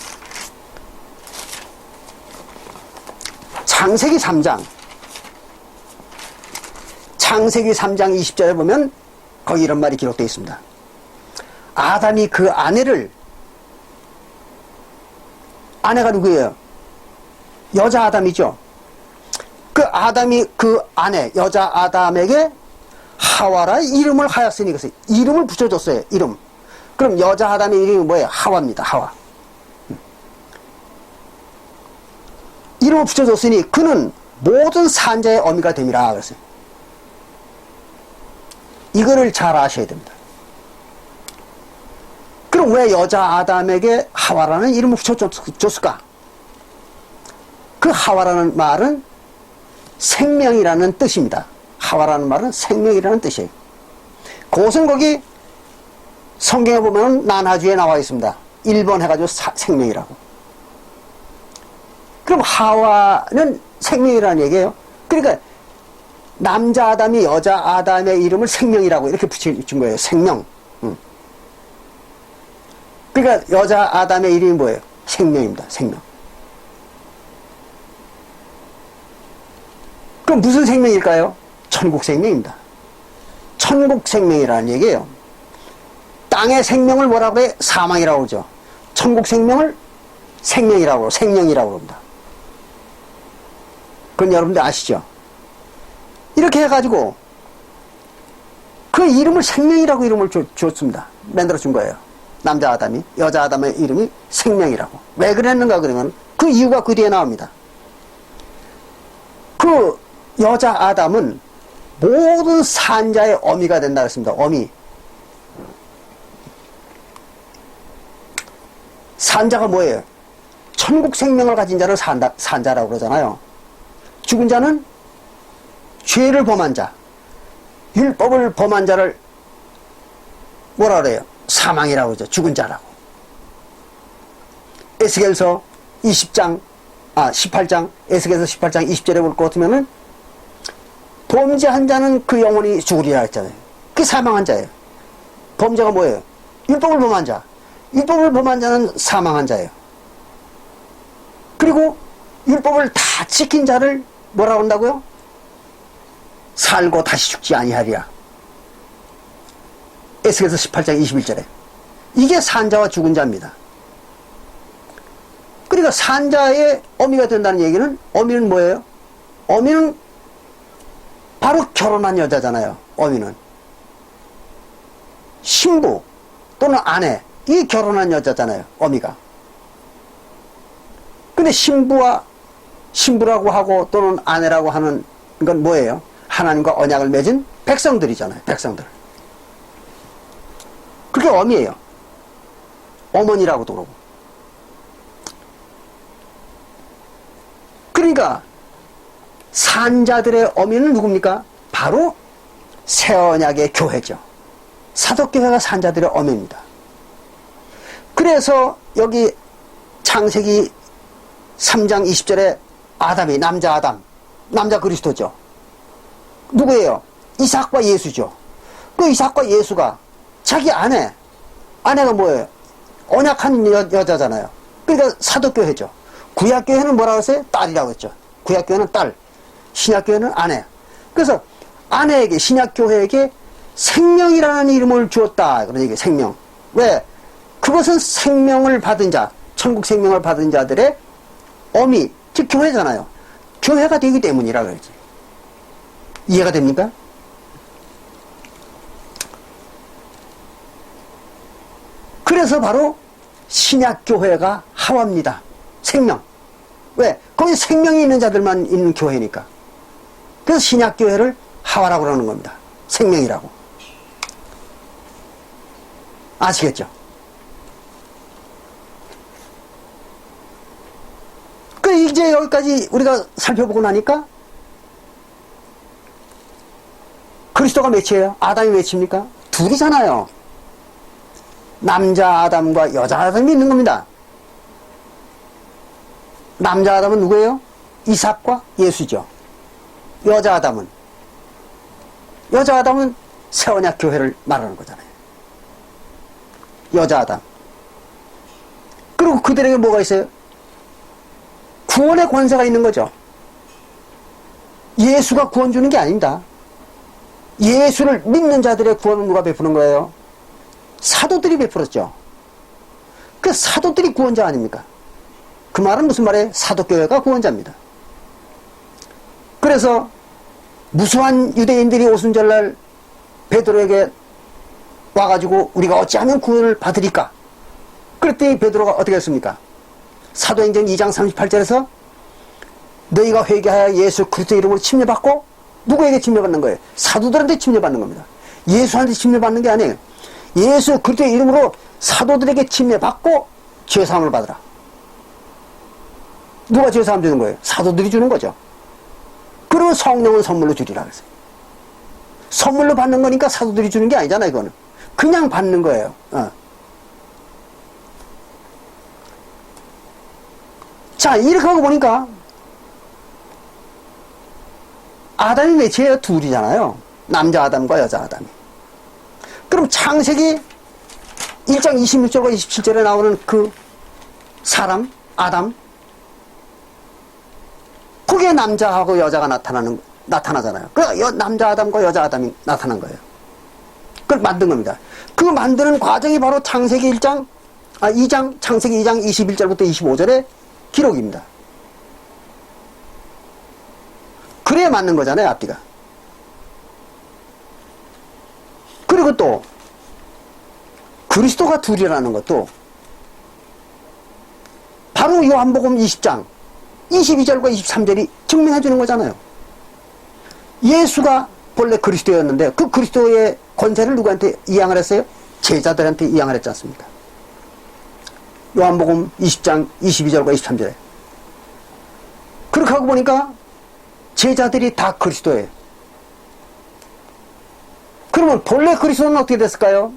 창세기 3장 20절에 보면 거기 이런 말이 기록되어 있습니다. 아담이 그 아내가 누구예요? 여자 아담이죠. 그 아담이 그 아내 여자 아담에게 하와라 이름을 하였으니 그래서 이름을 붙여줬어요. 이름. 그럼 여자 아담의 이름이 뭐예요? 하와입니다. 하와. 이름을 붙여줬으니 그는 모든 산자의 어미가 됨이라 그랬어요. 이거를 잘 아셔야 됩니다. 그럼 왜 여자 아담에게 하와라는 이름을 붙여줬을까? 그 하와라는 말은 생명이라는 뜻입니다. 하와라는 말은 생명이라는 뜻이에요. 그것은 거기 성경에 보면 난하주에 나와 있습니다. 1번 해가지고 생명이라고. 그럼 하와는 생명이라는 얘기예요. 그러니까 남자 아담이 여자 아담의 이름을 생명이라고 이렇게 붙여준 거예요. 생명. 그러니까 여자 아담의 이름이 뭐예요? 생명입니다. 생명. 그럼 무슨 생명일까요? 천국 생명입니다. 천국 생명이라는 얘기예요. 땅의 생명을 뭐라고 해? 사망이라고 그러죠. 천국 생명을 생명이라고 합니다. 그건 여러분들 아시죠? 이렇게 해가지고 그 이름을 생명이라고 이름을 줬습니다. 만들어 준 거예요. 남자 아담이 여자 아담의 이름이 생명이라고. 왜 그랬는가 그러면 그 이유가 그 뒤에 나옵니다. 그 여자 아담은 모든 산자의 어미가 된다 그랬습니다. 어미. 산자가 뭐예요? 천국 생명을 가진 자를 산자라고 그러잖아요. 죽은 자는 죄를 범한 자, 율법을 범한 자를 뭐라 그래요? 사망이라고 그러죠. 죽은 자라고. 에스겔서 18장, 에스겔서 18장 20절에 볼 것 같으면은 범죄한 자는 그 영혼이 죽으리라 했잖아요. 그게 사망한 자예요. 범죄가 뭐예요? 율법을 범한 자. 율법을 범한 자는 사망한 자예요. 그리고 율법을 다 지킨 자를 뭐라고 한다고요? 살고 다시 죽지 아니하리라. 에스겔서 18장 21절에. 이게 산자와 죽은 자입니다. 그러니까 산자의 어미가 된다는 얘기는 어미는 뭐예요? 어미는 바로 결혼한 여자잖아요. 어미는. 신부 또는 아내 이 결혼한 여자잖아요. 어미가. 근데 신부라고 하고 또는 아내라고 하는 건 뭐예요? 하나님과 언약을 맺은 백성들이잖아요. 백성들. 그게 어미예요. 어머니라고도 그러고. 그러니까 산자들의 어미는 누굽니까? 바로 새언약의 교회죠. 사도교회가 산자들의 어미입니다. 그래서 여기 창세기 3장 20절에 아담이 남자 아담, 남자 그리스도죠. 누구예요? 이삭과 예수죠. 그 이삭과 예수가 자기 아내가 뭐예요? 언약한 여자잖아요. 그러니까 사도교회죠. 구약교회는 뭐라고 했어요? 딸이라고 했죠. 구약교회는 딸, 신약교회는 아내. 그래서 아내에게, 신약교회에게 생명이라는 이름을 주었다. 그런 얘기예요. 생명. 왜? 그것은 생명을 받은 자, 천국 생명을 받은 자들의 어미, 즉 교회잖아요. 교회가 되기 때문이라 그러지. 이해가 됩니까? 그래서 바로 신약교회가 하와입니다. 생명. 왜? 거기 생명이 있는 자들만 있는 교회니까. 그래서 신약교회를 하와라고 그러는 겁니다. 생명이라고. 아시겠죠? 그 이제 여기까지 우리가 살펴보고 나니까 그리스도가 몇이에요? 아담이 몇입니까? 둘이잖아요. 남자 아담과 여자 아담이 있는 겁니다. 남자 아담은 누구예요? 이삭과 예수죠. 여자 아담은 새 언약 교회를 말하는 거잖아요. 여자 아담. 그리고 그들에게 뭐가 있어요? 구원의 권세가 있는 거죠. 예수가 구원 주는 게 아닙니다. 예수를 믿는 자들의 구원은 누가 베푸는 거예요? 사도들이 베풀었죠. 그 사도들이 구원자 아닙니까? 그 말은 무슨 말이에요? 사도교회가 구원자입니다. 그래서 무수한 유대인들이 오순절날 베드로에게 와가지고 우리가 어찌하면 구원을 받으리까? 그랬더니 베드로가 어떻게 했습니까? 사도행전 2장 38절에서 너희가 회개하여 예수 그리스도 이름으로 침례받고 누구에게 침례받는 거예요? 사도들한테 침례받는 겁니다. 예수한테 침례받는 게 아니에요. 예수 그리스도 이름으로 사도들에게 침례받고 죄사함을 받으라. 누가 죄사함 주는 거예요? 사도들이 주는 거죠. 그러면 성령은 선물로 주리라 그랬어요. 선물로 받는 거니까 사도들이 주는 게 아니잖아요. 이거는 그냥 받는 거예요. 자, 이렇게 하고 보니까 아담이 몇이에요? 둘이잖아요. 남자 아담과 여자 아담이. 그럼 창세기 1장 26절과 27절에 나오는 그 사람 아담, 그게 남자하고 여자가 나타나잖아요. 그 남자 아담과 여자 아담이 나타난 거예요. 그걸 만든 겁니다. 그 만드는 과정이 바로 창세기 2장 창세기 2장 21절부터 25절의 기록입니다. 그래야 맞는 거잖아요, 앞뒤가. 그리고 또 그리스도가 둘이라는 것도 바로 요한복음 20장 22절과 23절이 증명해 주는 거잖아요. 예수가 본래 그리스도였는데 그 그리스도의 권세를 누구한테 이양을 했어요? 제자들한테 이양을 했지 않습니까? 요한복음 20장 22절과 23절에. 그렇게 하고 보니까 제자들이 다 그리스도예요. 그러면 본래 그리스도는 어떻게 됐을까요?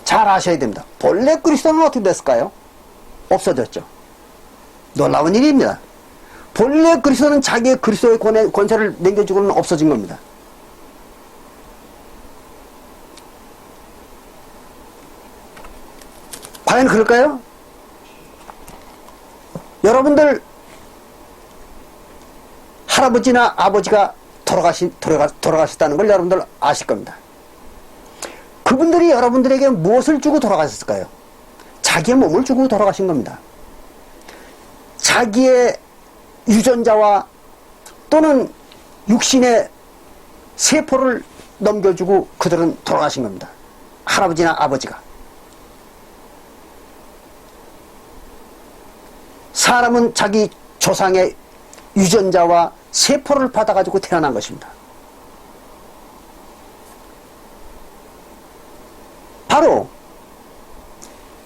잘 아셔야 됩니다. 본래 그리스도는 어떻게 됐을까요? 없어졌죠. 놀라운 일입니다. 본래 그리스도는 자기의 그리스도의 권세를 남겨주고는 없어진 겁니다. 과연 그럴까요? 여러분들 할아버지나 아버지가 돌아가셨다는 걸 여러분들 아실 겁니다. 그분들이 여러분들에게 무엇을 주고 돌아가셨을까요? 자기의 몸을 주고 돌아가신 겁니다. 자기의 유전자와 또는 육신의 세포를 넘겨주고 그들은 돌아가신 겁니다. 할아버지나 아버지가. 사람은 자기 조상의 유전자와 세포를 받아가지고 태어난 것입니다. 바로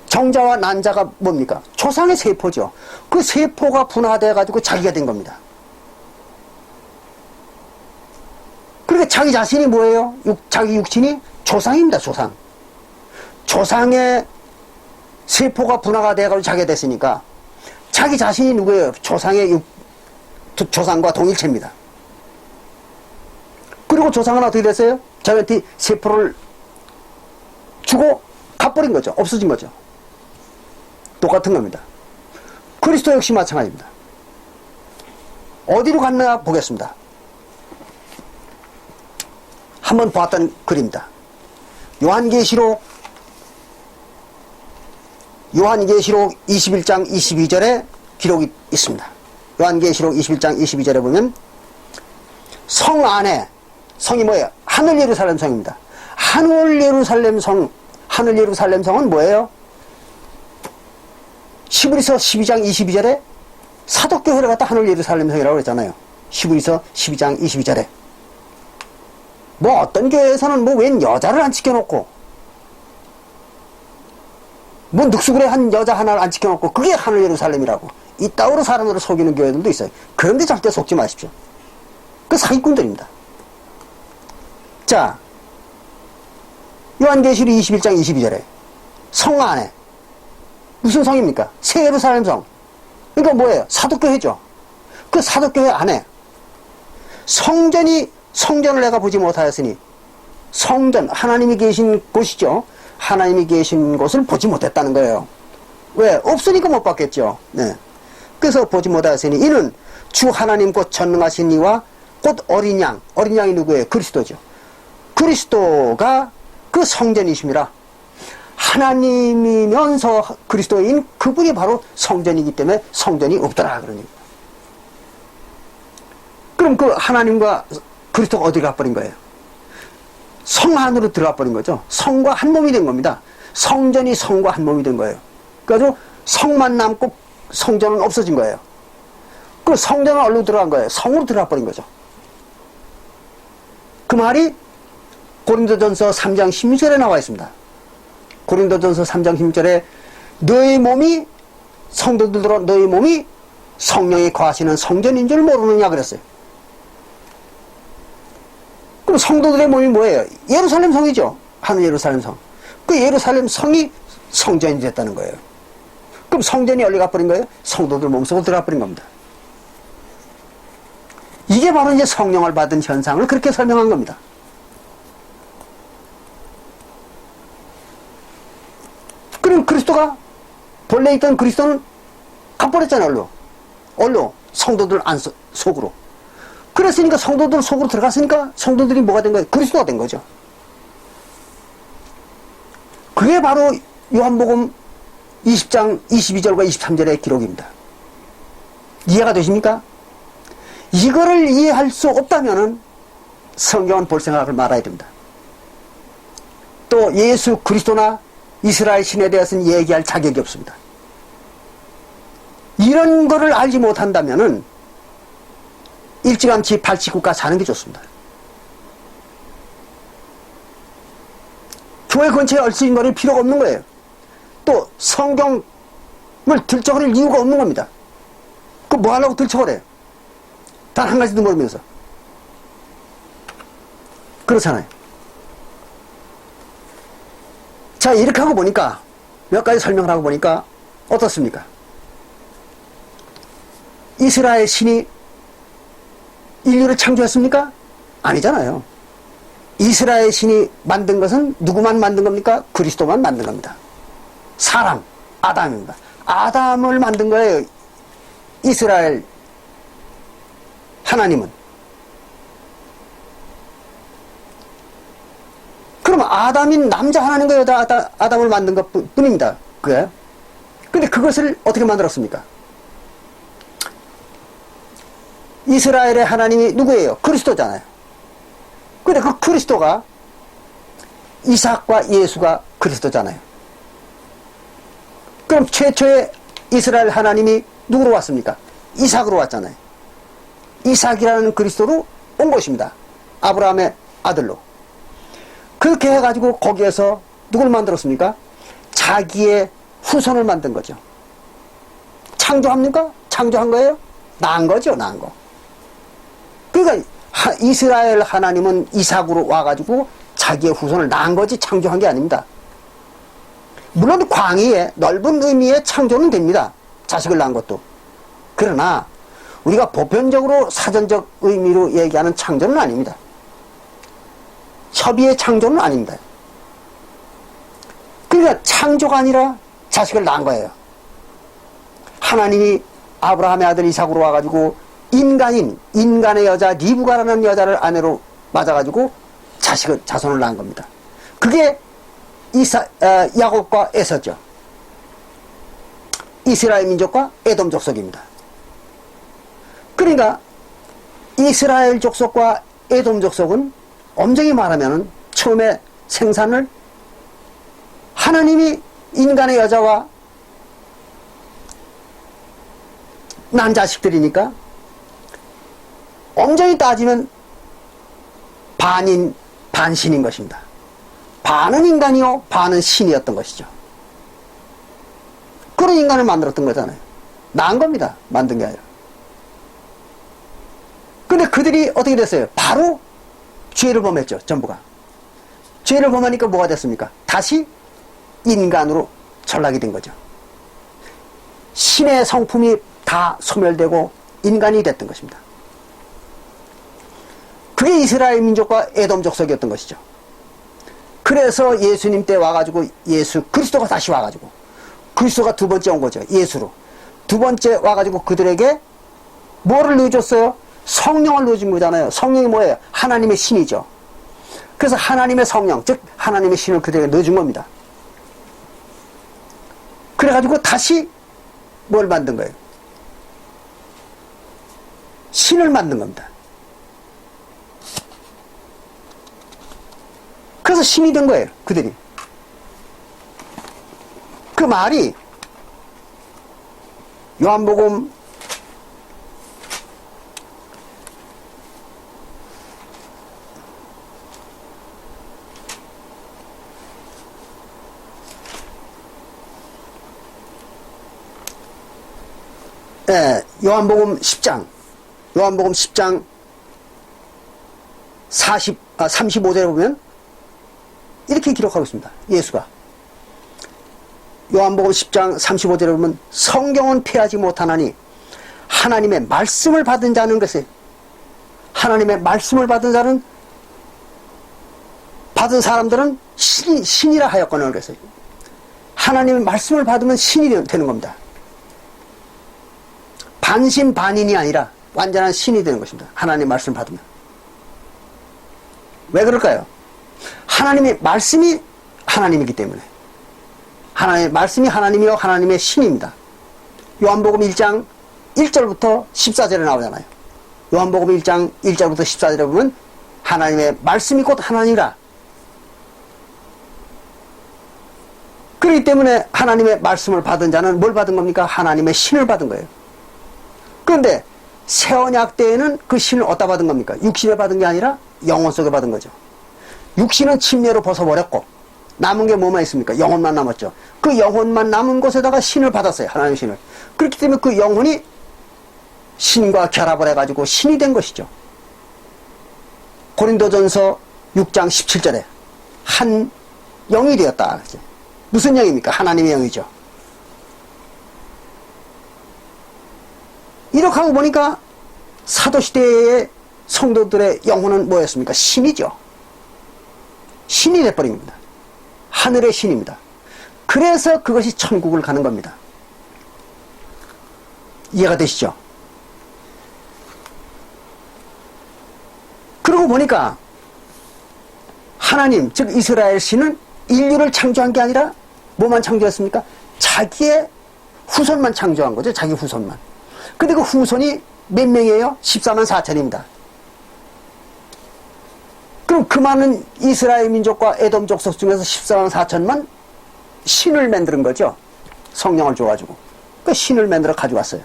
정자와 난자가 뭡니까? 조상의 세포죠. 그 세포가 분화되어가지고 자기가 된 겁니다. 그러니까 자기 자신이 뭐예요? 자기 육신이 조상입니다. 조상. 조상의 세포가 분화가 되어가지고 자기가 됐으니까 자기 자신이 누구예요? 조상과 동일체입니다. 그리고 조상은 어떻게 됐어요? 자기한테 세포를 주고 가버린 거죠. 없어진 거죠. 똑같은 겁니다. 그리스도 역시 마찬가지입니다. 어디로 갔나 보겠습니다. 한번 보았던 글입니다. 요한계시록 21장 22절에 기록이 있습니다. 요한계시록 21장 22절에 보면 성 안에, 성이 뭐예요? 하늘 예루살렘 성입니다. 하늘 예루살렘 성은 뭐예요? 히브리서 12장 22절에 사도교회를 갖다 하늘 예루살렘 성이라고 그랬잖아요. 히브리서 12장 22절에. 뭐 어떤 교회에서는 뭐 웬 여자를 안 지켜놓고 뭐 늑수구레 한 여자 하나를 안 지켜놓고 그게 하늘 예루살렘이라고 이따위로 사람들을 속이는 교회들도 있어요. 그런데 절대 속지 마십시오. 그 사기꾼들입니다. 자, 요한계시록 21장 22절에 성 안에. 무슨 성입니까? 새 예루살렘 성. 그러니까 뭐예요? 사도교회죠. 그 사도교회 안에 성전을 내가 보지 못하였으니, 성전, 하나님이 계신 곳이죠. 하나님이 계신 곳을 보지 못했다는 거예요. 왜? 없으니까 못 봤겠죠. 네. 그래서 보지 못하였으니 이는 주 하나님 곧 전능하신 이와 곧 어린 양. 어린 양이 누구예요? 그리스도죠. 그리스도가 그 성전이심이라. 하나님이면서 그리스도인 그분이 바로 성전이기 때문에 성전이 없더라 그런 얘기입니다. 그럼 그 하나님과 그리스도가 어디 가버린 거예요? 성 안으로 들어가 버린 거죠. 성과 한 몸이 된 겁니다. 성전이 성과 한 몸이 된 거예요. 그래서 성만 남고 성전은 없어진 거예요. 그 성전은 어디로 들어간 거예요? 성으로 들어가 버린 거죠. 그 말이 고린도전서 3장 16절에 나와 있습니다. 고린도전서 3장 16절에 너희 몸이, 성도들로 너희 몸이 성령이 거하시는 성전인 줄 모르느냐 그랬어요. 그럼 성도들의 몸이 뭐예요? 예루살렘 성이죠. 하늘 예루살렘 성. 그 예루살렘 성이 성전이 됐다는 거예요. 그럼 성전이 어디 가버린 거예요? 성도들 몸속으로 들어가 버린 겁니다. 이게 바로 이제 성령을 받은 현상을 그렇게 설명한 겁니다. 그럼 그리스도가, 본래 있던 그리스도는 가버렸잖아요. 얼로 성도들 속으로. 그랬으니까 성도들 속으로 들어갔으니까 성도들이 뭐가 된 거예요? 그리스도가 된 거죠. 그게 바로 요한복음 20장 22절과 23절의 기록입니다. 이해가 되십니까? 이거를 이해할 수 없다면은 성경은 볼 생각을 말아야 됩니다. 또 예수 그리스도나 이스라엘 신에 대해서는 얘기할 자격이 없습니다. 이런 거를 알지 못한다면은 일찌감치 발치국가 사는 게 좋습니다. 교회 근처에 얼씬거릴 필요가 없는 거예요. 또 성경을 들춰버릴 이유가 없는 겁니다. 그 뭐 하려고 들춰버려요? 단 한 가지도 모르면서. 그렇잖아요. 자, 이렇게 하고 보니까, 몇 가지 설명을 하고 보니까 어떻습니까? 이스라엘 신이 인류를 창조했습니까? 아니잖아요. 이스라엘 신이 만든 것은 누구만 만든 겁니까? 그리스도만 만든 겁니다. 사람, 아담입니다. 아담을 만든 거예요. 이스라엘 하나님은. 그럼 아담인 남자 하나님과 여자 아담을 만든 것 뿐입니다. 그게. 근데 그것을 어떻게 만들었습니까? 이스라엘의 하나님이 누구예요? 그리스도잖아요. 근데 그 그리스도가 이삭과 예수가 그리스도잖아요. 그럼 최초의 이스라엘 하나님이 누구로 왔습니까? 이삭으로 왔잖아요. 이삭이라는 그리스도로 온 것입니다. 아브라함의 아들로. 그렇게 해가지고 거기에서 누굴 만들었습니까? 자기의 후손을 만든 거죠. 창조합니까? 창조한 거예요? 낳은 거죠, 낳은 거. 그러니까 이스라엘 하나님은 이삭으로 와가지고 자기의 후손을 낳은 거지 창조한 게 아닙니다. 물론 광의의 넓은 의미의 창조는 됩니다. 자식을 낳은 것도. 그러나 우리가 보편적으로 사전적 의미로 얘기하는 창조는 아닙니다. 협의의 창조는 아닙니다. 그러니까 창조가 아니라 자식을 낳은 거예요. 하나님이 아브라함의 아들 이삭으로 와가지고 인간의 여자 리브가라는 여자를 아내로 맞아가지고 자손을 낳은 겁니다. 그게 야곱과 에서죠. 이스라엘 민족과 에돔 족속입니다. 그러니까 이스라엘 족속과 에돔 족속은 엄정히 말하면 처음에 생산을 하나님이 인간의 여자와 난 자식들이니까 엄정히 따지면 반인 반신인 것입니다. 반은 인간이요 반은 신이었던 것이죠. 그런 인간을 만들었던 거잖아요. 낳은 겁니다. 만든 게 아니라. 근데 그들이 어떻게 됐어요? 바로 죄를 범했죠. 전부가. 죄를 범하니까 뭐가 됐습니까? 다시 인간으로 전락이 된 거죠. 신의 성품이 다 소멸되고 인간이 됐던 것입니다. 그게 이스라엘 민족과 에돔 족속이었던 것이죠. 그래서 예수님 때 와가지고 예수 그리스도가 다시 와가지고 그리스도가 두 번째 온 거죠. 예수로 두 번째 와가지고 그들에게 뭐를 넣어줬어요? 성령을 넣어준 거잖아요. 성령이 뭐예요? 하나님의 신이죠. 그래서 하나님의 성령, 즉 하나님의 신을 그들에게 넣어준 겁니다. 그래가지고 다시 뭘 만든 거예요? 신을 만든 겁니다. 그래서 신이 된 거예요, 그들이. 그 말이 요한복음 10장 요한복음 10장 35절에 보면 이렇게 기록하고 있습니다. 예수가 요한복음 10장 35절에 보면 성경은 피하지 못하나니 하나님의 말씀을 받은 자는 것에 하나님의 말씀을 받은 자는 받은 사람들은 신이라 하였거늘 그랬어요. 하나님의 말씀을 받으면 신이 되는 겁니다. 반신반인이 아니라 완전한 신이 되는 것입니다. 하나님의 말씀을 받으면. 왜 그럴까요? 하나님의 말씀이 하나님이기 때문에. 하나님의 말씀이 하나님이요 하나님의 신입니다. 요한복음 1장 1절부터 14절에 나오잖아요. 요한복음 1장 1절부터 14절에 보면 하나님의 말씀이 곧 하나님이라. 그렇기 때문에 하나님의 말씀을 받은 자는 뭘 받은 겁니까? 하나님의 신을 받은 거예요. 그런데 새 언약 때에는 그 신을 어디다 받은 겁니까? 육신에 받은 게 아니라 영혼 속에 받은 거죠. 육신은 침례로 벗어버렸고 남은 게 뭐만 있습니까? 영혼만 남았죠. 그 영혼만 남은 곳에다가 신을 받았어요. 하나님의 신을. 그렇기 때문에 그 영혼이 신과 결합을 해가지고 신이 된 것이죠. 고린도전서 6장 17절에 한 영이 되었다. 무슨 영입니까? 하나님의 영이죠. 이렇게 하고 보니까 사도시대의 성도들의 영혼은 뭐였습니까? 신이죠. 신이 돼버린 겁니다. 하늘의 신입니다. 그래서 그것이 천국을 가는 겁니다. 이해가 되시죠? 그러고 보니까 하나님, 즉 이스라엘 신은 인류를 창조한 게 아니라 뭐만 창조했습니까? 자기의 후손만 창조한 거죠. 자기 후손만. 근데 그 후손이 몇 명이에요? 14만 4천입니다. 그럼 그 많은 이스라엘 민족과 에돔 족속 중에서 14만 4천만 신을 만드는 거죠. 성령을 줘가지고. 그 신을 만들어 가져왔어요.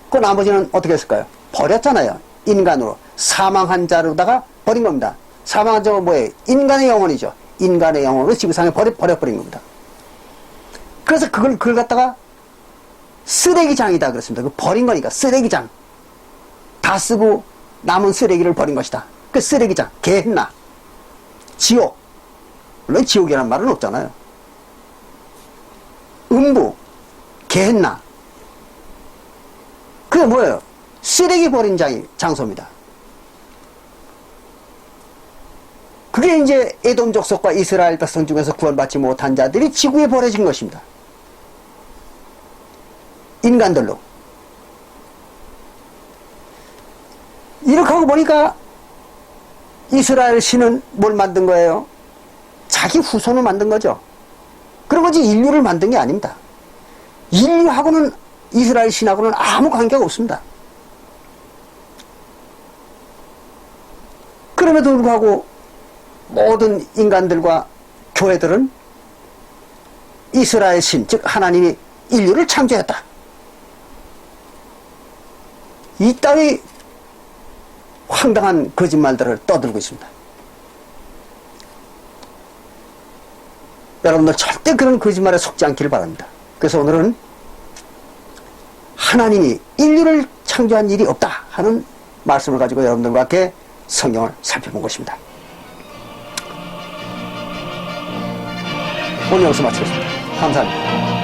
그 나머지는 어떻게 했을까요? 버렸잖아요. 인간으로. 사망한 자로다가 버린 겁니다. 사망한 자가 뭐예요? 인간의 영혼이죠. 인간의 영혼으로 지구상에 버려버린 겁니다. 그래서 그걸 갖다가 쓰레기장이다 그랬습니다. 그 버린 거니까 쓰레기장. 다 쓰고 남은 쓰레기를 버린 것이다. 그 쓰레기장. 게헨나. 지옥. 물론 지옥이라는 말은 없잖아요. 음부. 게헨나. 그게 뭐예요? 쓰레기 버린 장소입니다. 그게 이제 에돔 족속과 이스라엘 백성 중에서 구원받지 못한 자들이 지구에 버려진 것입니다. 인간들로. 이렇게 하고 보니까 이스라엘 신은 뭘 만든 거예요? 자기 후손을 만든 거죠. 그런 거지 인류를 만든 게 아닙니다. 인류하고는 이스라엘 신하고는 아무 관계가 없습니다. 그럼에도 불구하고 모든 인간들과 교회들은 이스라엘 신, 즉 하나님이 인류를 창조했다. 이 따위 황당한 거짓말들을 떠들고 있습니다. 여러분들 절대 그런 거짓말에 속지 않기를 바랍니다. 그래서 오늘은 하나님이 인류를 창조한 일이 없다 하는 말씀을 가지고 여러분들과 함께 성경을 살펴본 것입니다. 오늘 여기서 마치겠습니다. 감사합니다.